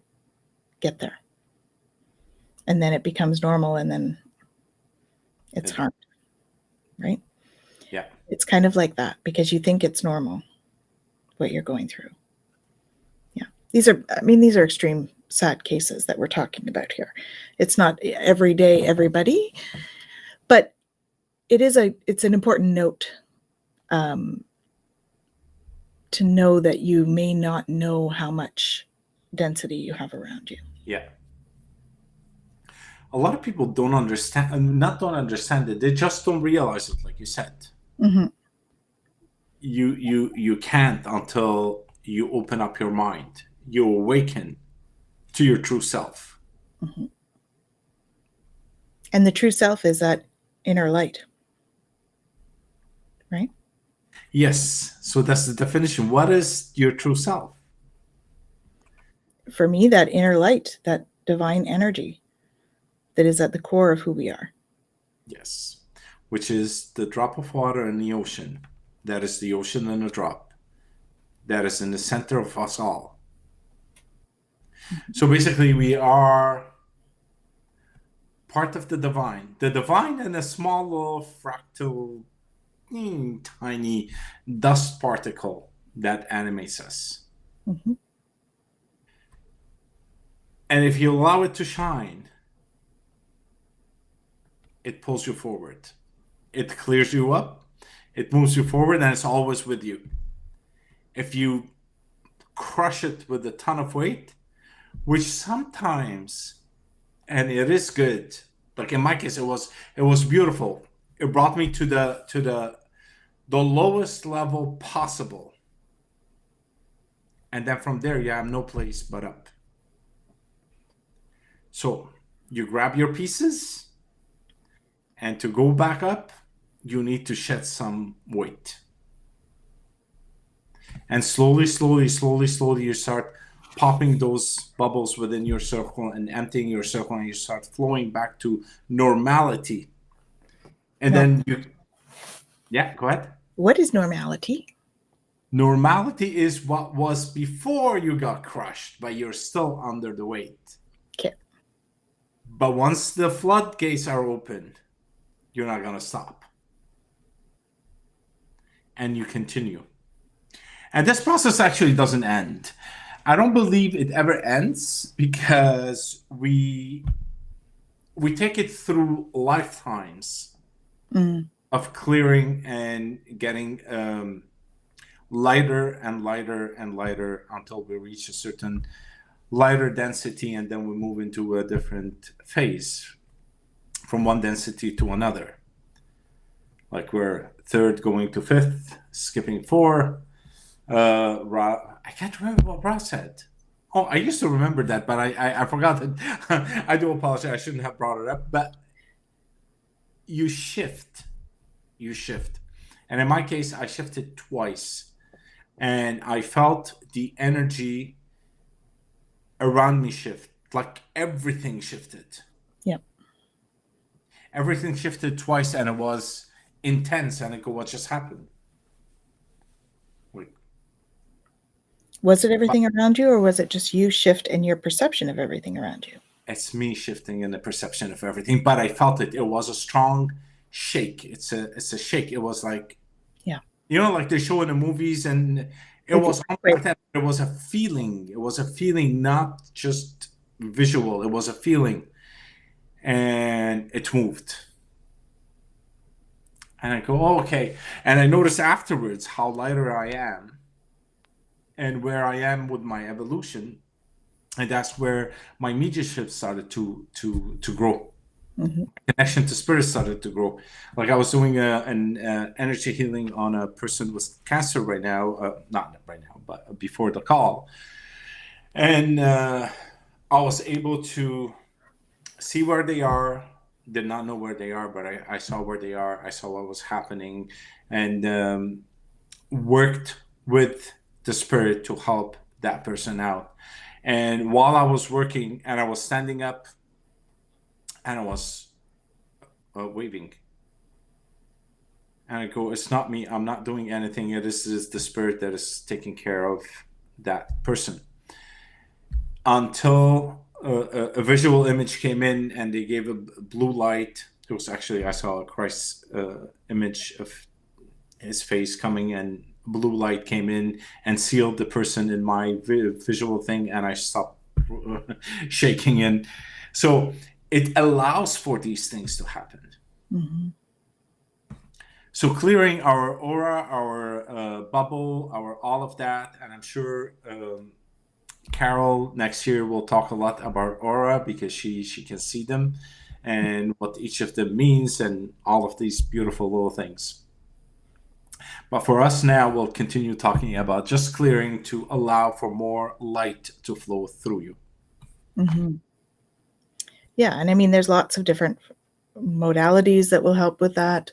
get there. And then it becomes normal, and then it's harmed, right? Yeah. It's kind of like that because you think it's normal what you're going through. Yeah. These are extreme sad cases that we're talking about here. It's not every day everybody, but it's an important note to know that you may not know how much density you have around you. Yeah. A lot of people don't understand it. They just don't realize it, like you said. Mm-hmm. You can't until you open up your mind. You awaken to your true self. Mm-hmm. And the true self is that inner light, right? Yes. So that's the definition. What is your true self? For me, that inner light, that divine energy that is at the core of who we are. Yes. Which is the drop of water in the ocean. That is the ocean in a drop. That is in the center of us all. Mm-hmm. So basically, we are part of the divine. The divine in a small little fractal, tiny dust particle that animates us. Mm-hmm. And if you allow it to shine, it pulls you forward. It clears you up. It moves you forward, and it's always with you. If you crush it with a ton of weight, which sometimes, and it is good, like in my case, it was beautiful. It brought me to the lowest level possible. And then from there, you have no place but up. So you grab your pieces, and to go back up, you need to shed some weight. And slowly, you start popping those bubbles within your circle and emptying your circle, and you start flowing back to normality. And then go ahead. What is normality? Normality is what was before you got crushed, but you're still under the weight. Okay. But once the floodgates are open, you're not going to stop. And you continue. And this process actually doesn't end. I don't believe it ever ends because we take it through lifetimes of clearing and getting lighter and lighter and lighter until we reach a certain lighter density, and then we move into a different phase from one density to another. Like we're third going to fifth, skipping four. I can't remember what Ross said. Oh, I used to remember that, but I forgot that. I do apologize. I shouldn't have brought it up. But you shift. And in my case, I shifted twice. And I felt the energy around me shift. Like everything shifted. Yep. Everything shifted twice, and it was intense. And I go, what just happened? Was it everything around you, or was it just you shift in your perception of everything around you? It's me shifting in the perception of everything, but I felt it. It was a strong shake. It's a shake. It was like, like they show in the movies, and it was like that. It was a feeling. It was a feeling, not just visual. It was a feeling, and it moved. And I go, oh, okay. And I notice afterwards how lighter I am. And where I am with my evolution, and that's where my mediumship started to grow. Mm-hmm. Connection to spirit started to grow. Like I was doing an energy healing on a person with cancer right now, not right now, but before the call, and I was able to see where they are. Did not know where they are, but I saw where they are. I saw what was happening, and worked with the spirit to help that person out. And while I was working, and I was standing up, and I was waving, and I go, "It's not me. I'm not doing anything. This is the spirit that is taking care of that person." Until a visual image came in, and they gave a blue light. It was actually, I saw a Christ image of his face coming, and blue light came in and sealed the person in my visual thing, and I stopped shaking. And so it allows for these things to happen. Mm-hmm. So clearing our aura, our bubble, our all of that, and I'm sure Carol next year will talk a lot about aura, because she can see them and what each of them means and all of these beautiful little things. But for us now, we'll continue talking about just clearing to allow for more light to flow through you. Mm-hmm. Yeah, and I mean, there's lots of different modalities that will help with that.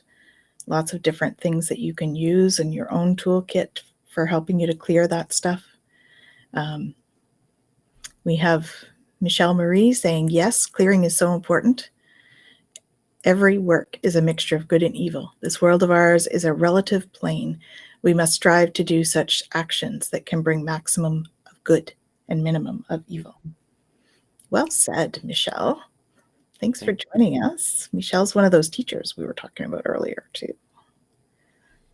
Lots of different things that you can use in your own toolkit for helping you to clear that stuff. We have Michelle Marie saying, yes, clearing is so important. Every work is a mixture of good and evil. This world of ours is a relative plane. We must strive to do such actions that can bring maximum of good and minimum of evil. Well said, Michelle. Thanks for joining us. Michelle's one of those teachers we were talking about earlier, too.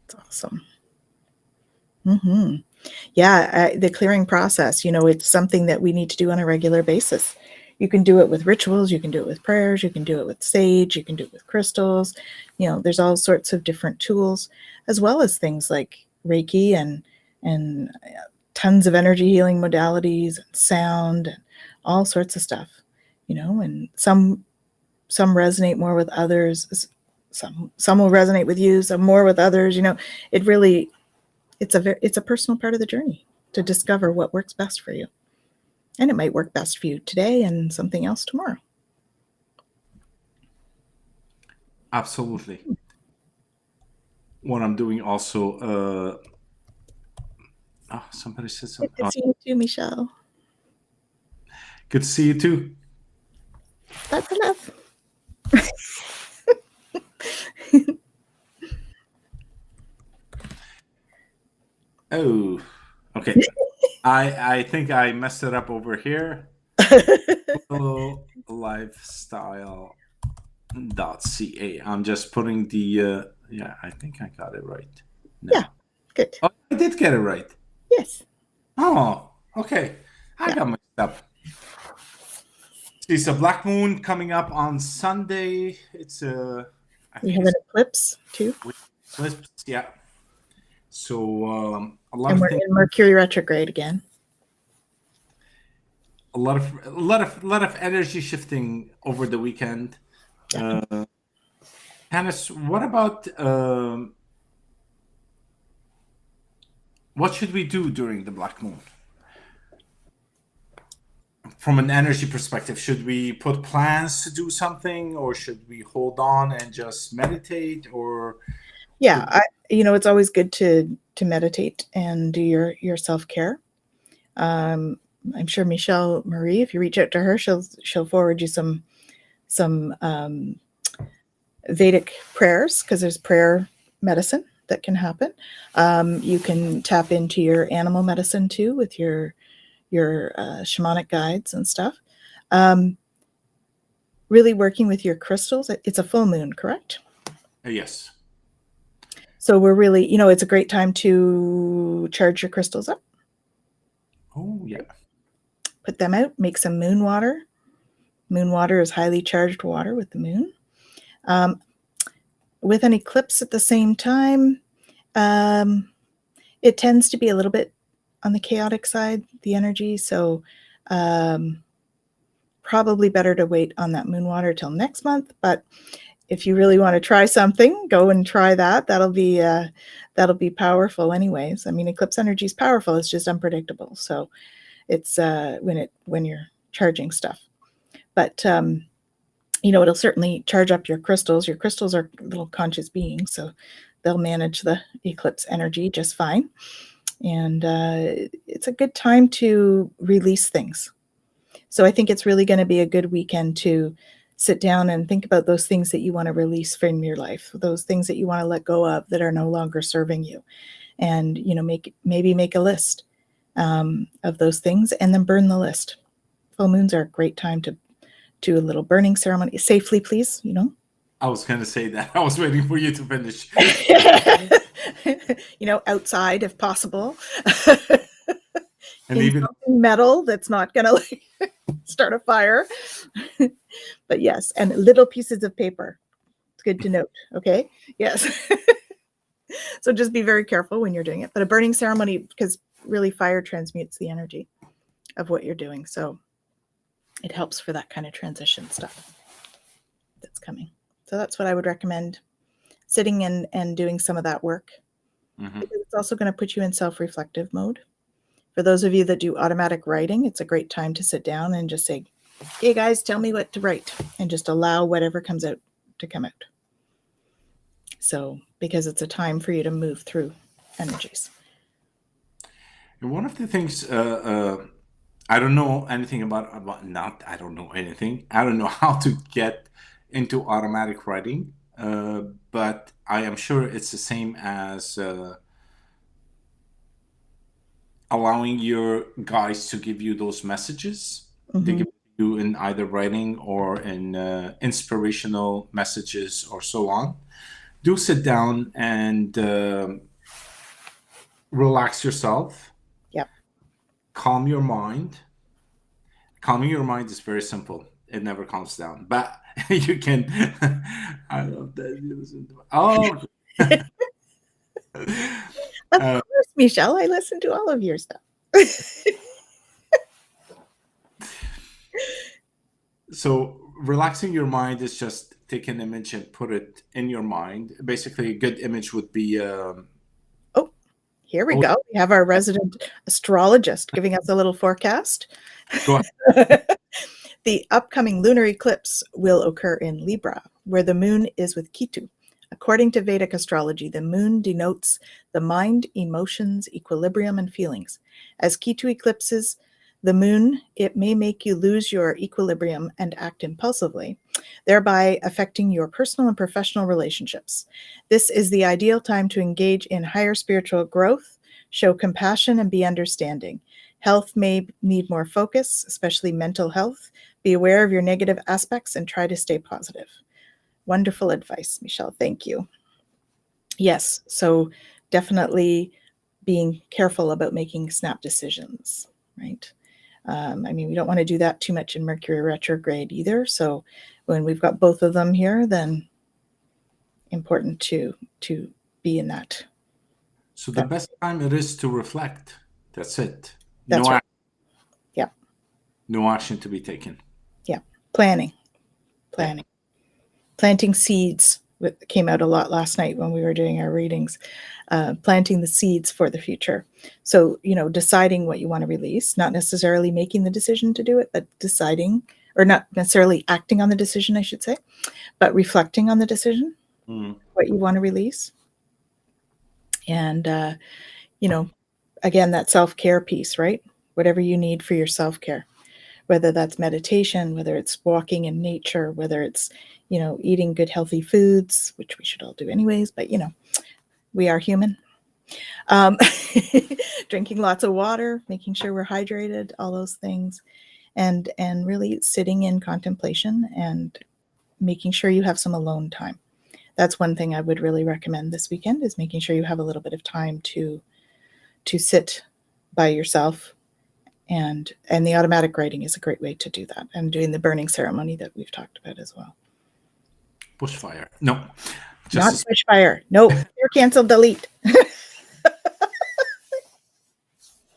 It's awesome. Mm-hmm. Yeah, the clearing process, it's something that we need to do on a regular basis. You can do it with rituals, you can do it with prayers, you can do it with sage, you can do it with crystals. There's all sorts of different tools, as well as things like Reiki and tons of energy healing modalities and sound and all sorts of stuff. And some resonate more with others. Some will resonate with you, some more with others. It really, it's a personal part of the journey to discover what works best for you. And it might work best for you today and something else tomorrow. Absolutely. What I'm doing also, somebody said something. Good to see you too, Michelle. Good to see you too. That's enough. Oh, okay. I think I messed it up over here. Lifestyle.ca. I'm just putting the yeah, I think I got it right. No. Yeah, good. Oh, I did get it right. Yes. Oh, okay. I got mixed up. It's a black moon coming up on Sunday. It's we have an eclipse too. Eclipse, yeah. So a lot and of we're things. In Mercury retrograde again. A lot of energy shifting over the weekend. Hannes, what about what should we do during the black moon? From an energy perspective, should we put plans to do something, or should we hold on and just meditate? Or it's always good to meditate and do your self-care. I'm sure Michelle Marie, if you reach out to her, she'll forward you some Vedic prayers, because there's prayer medicine that can happen. You can tap into your animal medicine too with your shamanic guides and stuff. Really working with your crystals. It's a full moon, correct? Yes. So we're really, it's a great time to charge your crystals up. Oh, yeah. Put them out, make some moon water. Moon water is highly charged water with the moon. With an eclipse at the same time, it tends to be a little bit on the chaotic side, the energy. So probably better to wait on that moon water till next month. But if you really want to try something, go and try that. That'll be powerful anyways. I mean, eclipse energy is powerful. It's just unpredictable. So it's when you're charging stuff. But it'll certainly charge up your crystals. Your crystals are little conscious beings, so they'll manage the eclipse energy just fine. And it's a good time to release things. So I think it's really going to be a good weekend to sit down and think about those things that you want to release from your life, those things that you want to let go of that are no longer serving you. And, maybe make a list of those things and then burn the list. Full moons are a great time to do a little burning ceremony. Safely, please, I was going to say that. I was waiting for you to finish. Outside if possible. And even something metal that's not going to start a fire. But yes, and little pieces of paper. It's good to note. Okay. Yes. So just be very careful when you're doing it. But a burning ceremony, because really fire transmutes the energy of what you're doing. So it helps for that kind of transition stuff that's coming. So that's what I would recommend, sitting and doing some of that work. Mm-hmm. Because it's also going to put you in self-reflective mode. For those of you that do automatic writing, it's a great time to sit down and just say, hey guys, tell me what to write, and just allow whatever comes out to come out. So, because it's a time for you to move through energies. And one of the things, I don't know anything I don't know anything. I don't know how to get into automatic writing, but I am sure it's the same as allowing your guides to give you those messages. Mm-hmm. They give you in either writing or in inspirational messages or so on. Do sit down and relax yourself. Yep. Calm your mind. Calming your mind is very simple. It never calms down, but you can. I love that. Oh. Of course, Michelle. I listen to all of your stuff. So relaxing your mind is just take an image and put it in your mind. Basically, a good image would be. Here we go. We have our resident astrologist giving us a little forecast. Go ahead. The upcoming lunar eclipse will occur in Libra, where the moon is with Ketu. According to Vedic astrology, the moon denotes the mind, emotions, equilibrium, and feelings. As Ketu eclipses the moon, it may make you lose your equilibrium and act impulsively, thereby affecting your personal and professional relationships. This is the ideal time to engage in higher spiritual growth, show compassion, and be understanding. Health may need more focus, especially mental health. Be aware of your negative aspects and try to stay positive. Wonderful advice, Michelle. Thank you. Yes, so definitely being careful about making snap decisions, right? We don't want to do that too much in Mercury retrograde either. So when we've got both of them here, then important to be in that. So the best time it is to reflect. That's it. That's right. Yeah. No action to be taken. Yeah. Planning. Planting seeds came out a lot last night when we were doing our readings. Planting the seeds for the future. So, deciding what you want to release, not necessarily making the decision to do it, but deciding, or not necessarily acting on the decision, I should say, but reflecting on the decision, what you want to release. And, again, that self-care piece, right? Whatever you need for your self-care, whether that's meditation, whether it's walking in nature, whether it's, eating good, healthy foods, which we should all do anyways, but, we are human. Drinking lots of water, making sure we're hydrated, all those things, and really sitting in contemplation and making sure you have some alone time. That's one thing I would really recommend this weekend, is making sure you have a little bit of time to sit by yourself, and the automatic writing is a great way to do that, and doing the burning ceremony that we've talked about as well. Bushfire. No. Not bushfire. No. You're canceled. Delete.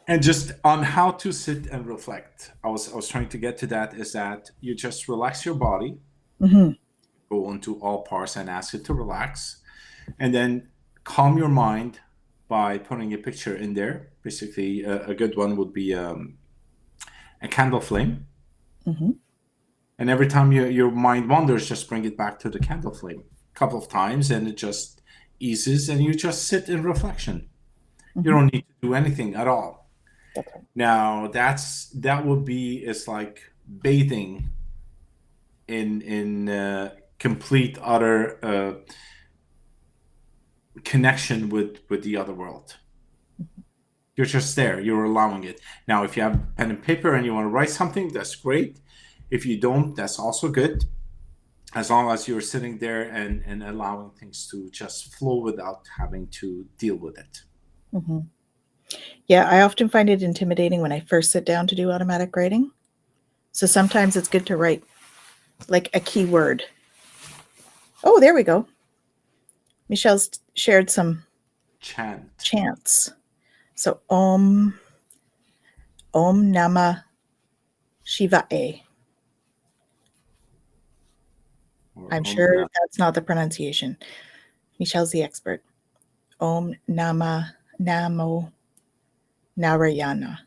And just on how to sit and reflect, I was trying to get to that. Is that you just relax your body, Mm-hmm. go into all parts, and ask it to relax, and then calm your mind by putting a picture in there. Basically, a good one would be a candle flame. Mm-hmm. And every time your mind wanders, just bring it back to the candle flame a couple of times, and it just eases, and you just sit in reflection. You Mm-hmm. don't need to do anything at all. That's right. Now, that would be it's like bathing in complete utter connection with the other world. You're just there. You're allowing it. Now, if you have pen and paper and you want to write something, that's great. If you don't, that's also good. As long as you're sitting there and allowing things to just flow without having to deal with it. Mm-hmm. Yeah, I often find it intimidating when I first sit down to do automatic writing. So sometimes it's good to write like a keyword. Oh, there we go. Michelle's shared some Chant. chants. So Om Namah Shivaya. I'm sure that's not the pronunciation. Michelle's the expert. Om Namo Narayana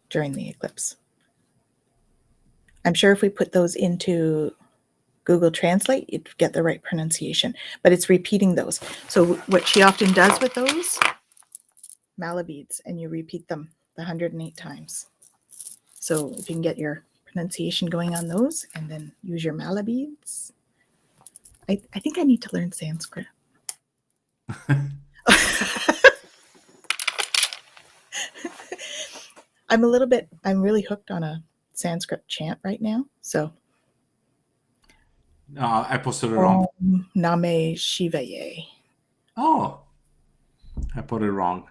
during the eclipse. I'm sure if we put those into Google Translate, you'd get the right pronunciation, but it's repeating those. So what she often does with those, mala beads, and you repeat them 108 times. So if you can get your pronunciation going on those and then use your mala beads. I think I need to learn Sanskrit. I'm really hooked on a Sanskrit chant right now. So I posted it wrong. Om Name Shivaya. Oh, I put it wrong.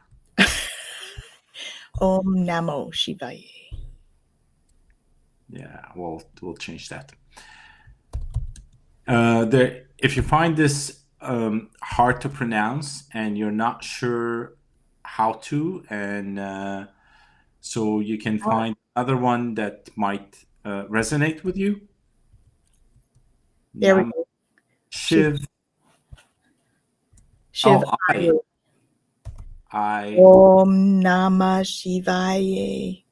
Om Namo Shivaya. Yeah, we'll change that. If you find this hard to pronounce and you're not sure how to, and so you can find another one that might resonate with you. There we go. Shiv. Shiv. I. Om Namah Shivaya.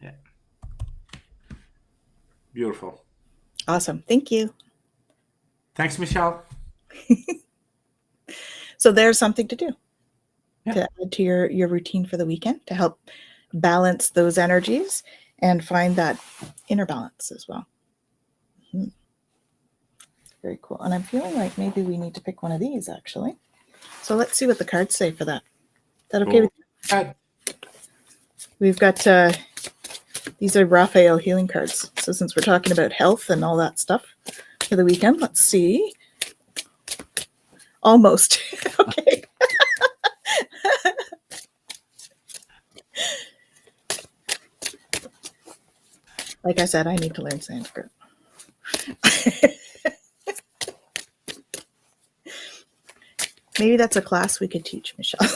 Yeah. Beautiful. Awesome. Thank you. Thanks, Michelle. So there's something to do Yeah. to add to your routine for the weekend to help balance those energies and find that inner balance as well. Mm-hmm. Very cool. And I'm feeling like maybe we need to pick one of these actually. So let's see what the cards say for that. Is that okay with you? We've got these are Raphael healing cards. So since we're talking about health and all that stuff for the weekend, let's see. Almost. Okay. Like I said, I need to learn Sanskrit. Maybe that's a class we could teach, Michelle.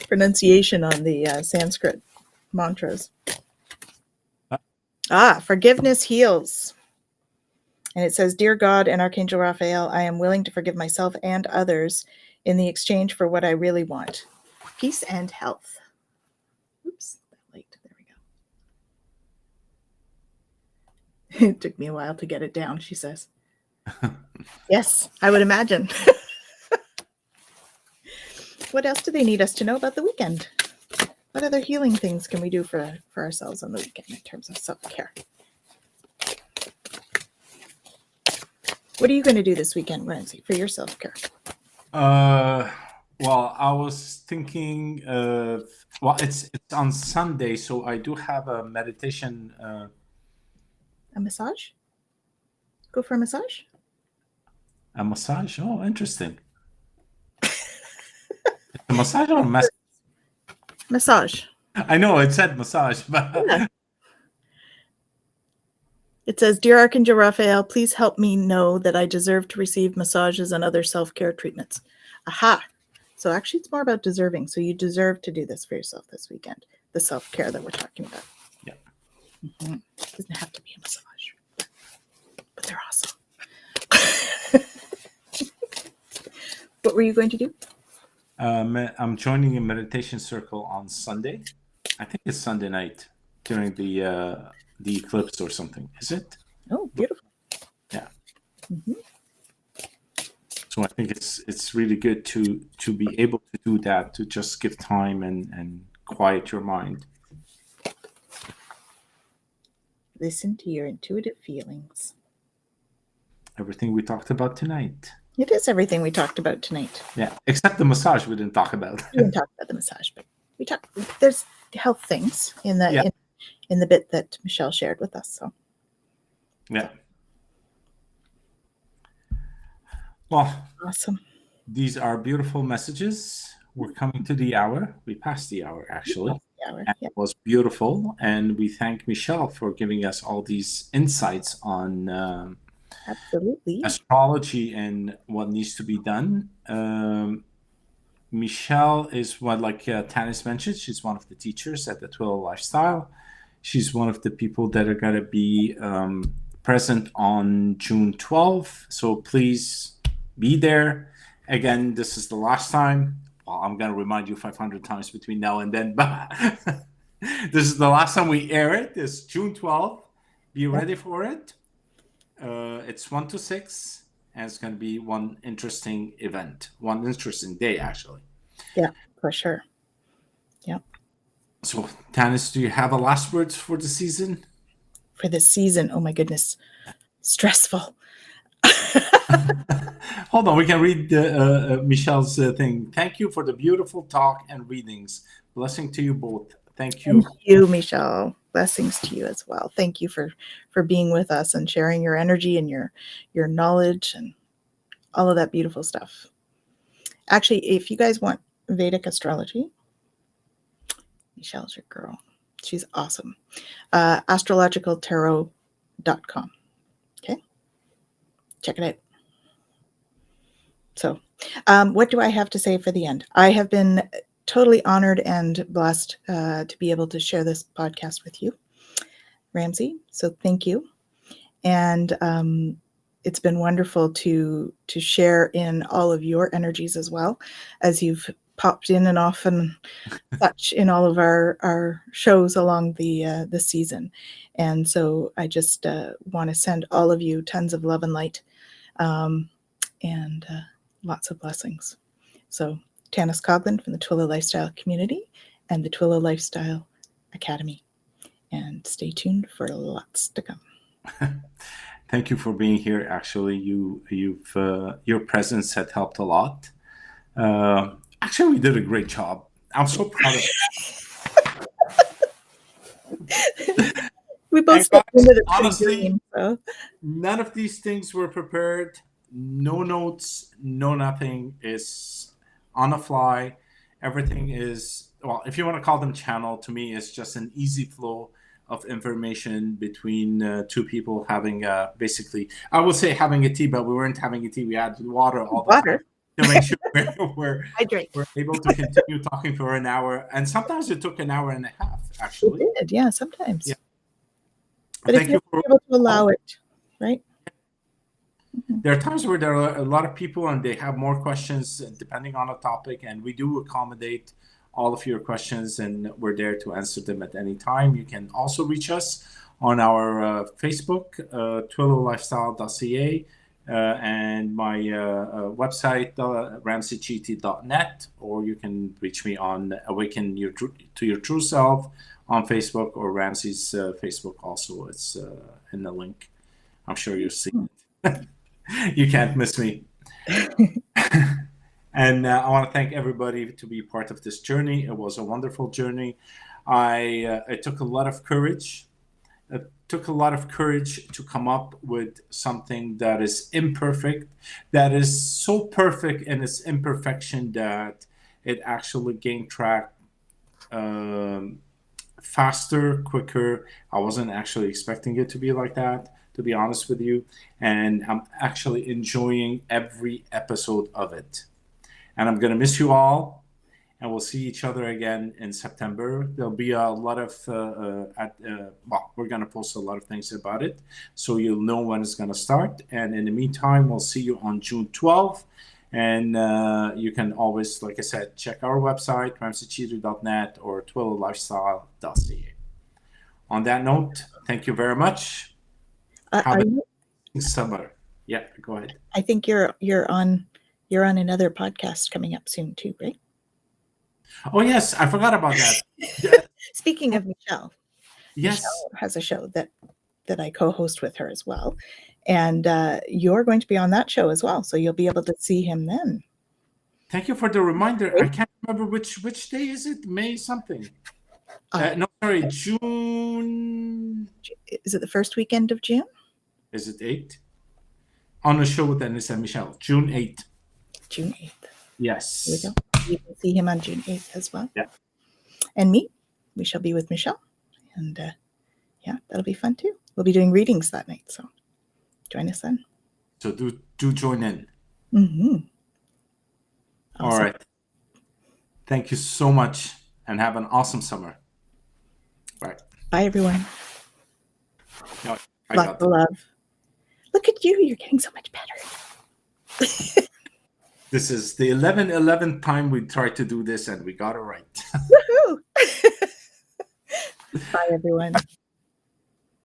Pronunciation on the Sanskrit mantras. Forgiveness heals. And it says, Dear God and Archangel Raphael, I am willing to forgive myself and others in the exchange for what I really want. Peace and health. Oops, late. There we go. It took me a while to get it down, she says. Yes, I would imagine. What else do they need us to know about the weekend? What other healing things can we do for ourselves on the weekend in terms of self-care? What are you going to do this weekend, Ramsey, for your self-care? Well, I was thinking it's on Sunday, so I do have a meditation. A massage? Go for a massage? A massage? Oh, interesting. A massage or a massage? Massage. I know it said massage, but yeah. It says, Dear Archangel Raphael, please help me know that I deserve to receive massages and other self-care treatments. Aha. So actually, it's more about deserving. So you deserve to do this for yourself this weekend. The self-care that we're talking about. Yeah. Mm-hmm. It doesn't have to be a massage, but they're awesome. What were you going to do? I'm joining a meditation circle on Sunday. I think it's Sunday night during the eclipse or something. Is it? Oh, beautiful. Yeah. Mm-hmm. So I think it's really good to be able to do that, to just give time and quiet your mind. Listen to your intuitive feelings. Everything we talked about tonight. It is everything we talked about tonight. Yeah, except the massage we didn't talk about. We didn't talk about the massage, but we talked. There's health things in the Yeah. in the bit that Michelle shared with us. So Yeah. Well, awesome. These are beautiful messages. We're coming to the hour. We passed the hour, actually. Yeah. It was beautiful. And we thank Michelle for giving us all these insights on Absolutely. astrology and what needs to be done. Michelle is what, like Tanis mentioned, she's one of the teachers at the Twilio Lifestyle. She's one of the people that are going to be present on June 12th. So please be there. Again, this is the last time. Well, I'm going to remind you 500 times between now and then, but this is the last time we air it. It's June 12th. Be ready for it. It's 1 to 6, and it's going to be one interesting event, one interesting day, actually. Yeah, for sure. Yeah. So, Tanis, do you have a last words for the season? For the season, oh my goodness, stressful. Hold on, we can read Michelle's thing. Thank you for the beautiful talk and readings. Blessing to you both. Thank you. Thank you, Michelle. Blessings to you as well. Thank you for being with us and sharing your energy and your knowledge and all of that beautiful stuff. Actually, if you guys want Vedic astrology, Michelle's your girl. She's awesome. Astrologicaltarot.com. Okay. Check it out. So, what do I have to say for the end? I have been totally honored and blessed to be able to share this podcast with you, Ramsey. So thank you. And it's been wonderful to share in all of your energies as well, as you've popped in and off and such in all of our shows along the season. And so I just want to send all of you tons of love and light, and lots of blessings. So Tanis Coughlin from the Twilio Lifestyle Community and the Twilio Lifestyle Academy. And stay tuned for lots to come. Thank you for being here. Actually, your presence had helped a lot. Actually, we did a great job. I'm so proud of you. We both stepped into the honestly, dream, so. None of these things were prepared. No notes, no nothing. Is on the fly. Everything is, well, if you want to call them channel, to me, it's just an easy flow of information between two people having basically, I would say having a tea, but we weren't having a tea. We had water all the time to make sure we're able to continue talking for an hour. And sometimes it took an hour and a half, actually. It did, yeah, sometimes. Yeah. But thank if you're able to allow it, right? There are times where there are a lot of people and they have more questions depending on the topic, and we do accommodate all of your questions, and we're there to answer them at any time. You can also reach us on our Facebook, twiliolifestyle.ca, and my website, ramseycheaty.net, or you can reach me on Awaken to Your True Self on Facebook, or Ramsey's Facebook also. It's in the link. I'm sure you'll see it. You can't miss me. And I want to thank everybody to be part of this journey. It was a wonderful journey. It took a lot of courage. It took a lot of courage to come up with something that is imperfect, that is so perfect in its imperfection that it actually gained track faster, quicker. I wasn't actually expecting it to be like that, to be honest with you. And I'm actually enjoying every episode of it. And I'm going to miss you all. And we'll see each other again in September. There'll be a lot of, we're going to post a lot of things about it, so you'll know when it's going to start. And in the meantime, we'll see you on June 12th. And you can always, like I said, check our website, ramseycheater.net or twillerlifestyle.ca. On that note, thank you very much. Have a summer. Yeah, go ahead. I think you're on another podcast coming up soon too, right? Oh yes, I forgot about that. Speaking of Michelle, yes, Michelle has a show that I co-host with her as well, and you're going to be on that show as well, so you'll be able to see him then. Thank you for the reminder. I can't remember which day is it. May something. No, sorry, June. Is it the first weekend of June? Is it 8? On a show with Dennis and Michelle, June 8th. June 8th. Yes. There we go. You can see him on June 8th as well. Yeah. And me, we shall be with Michelle. And yeah, that'll be fun too. We'll be doing readings that night. So join us then. So do join in. Mm-hmm. Awesome. All right. Thank you so much and have an awesome summer. Bye. Bye, everyone. No, Lots of love. Look at you. You're getting so much better. This is the 11th time we tried to do this and we got it right. Woohoo! Bye, everyone.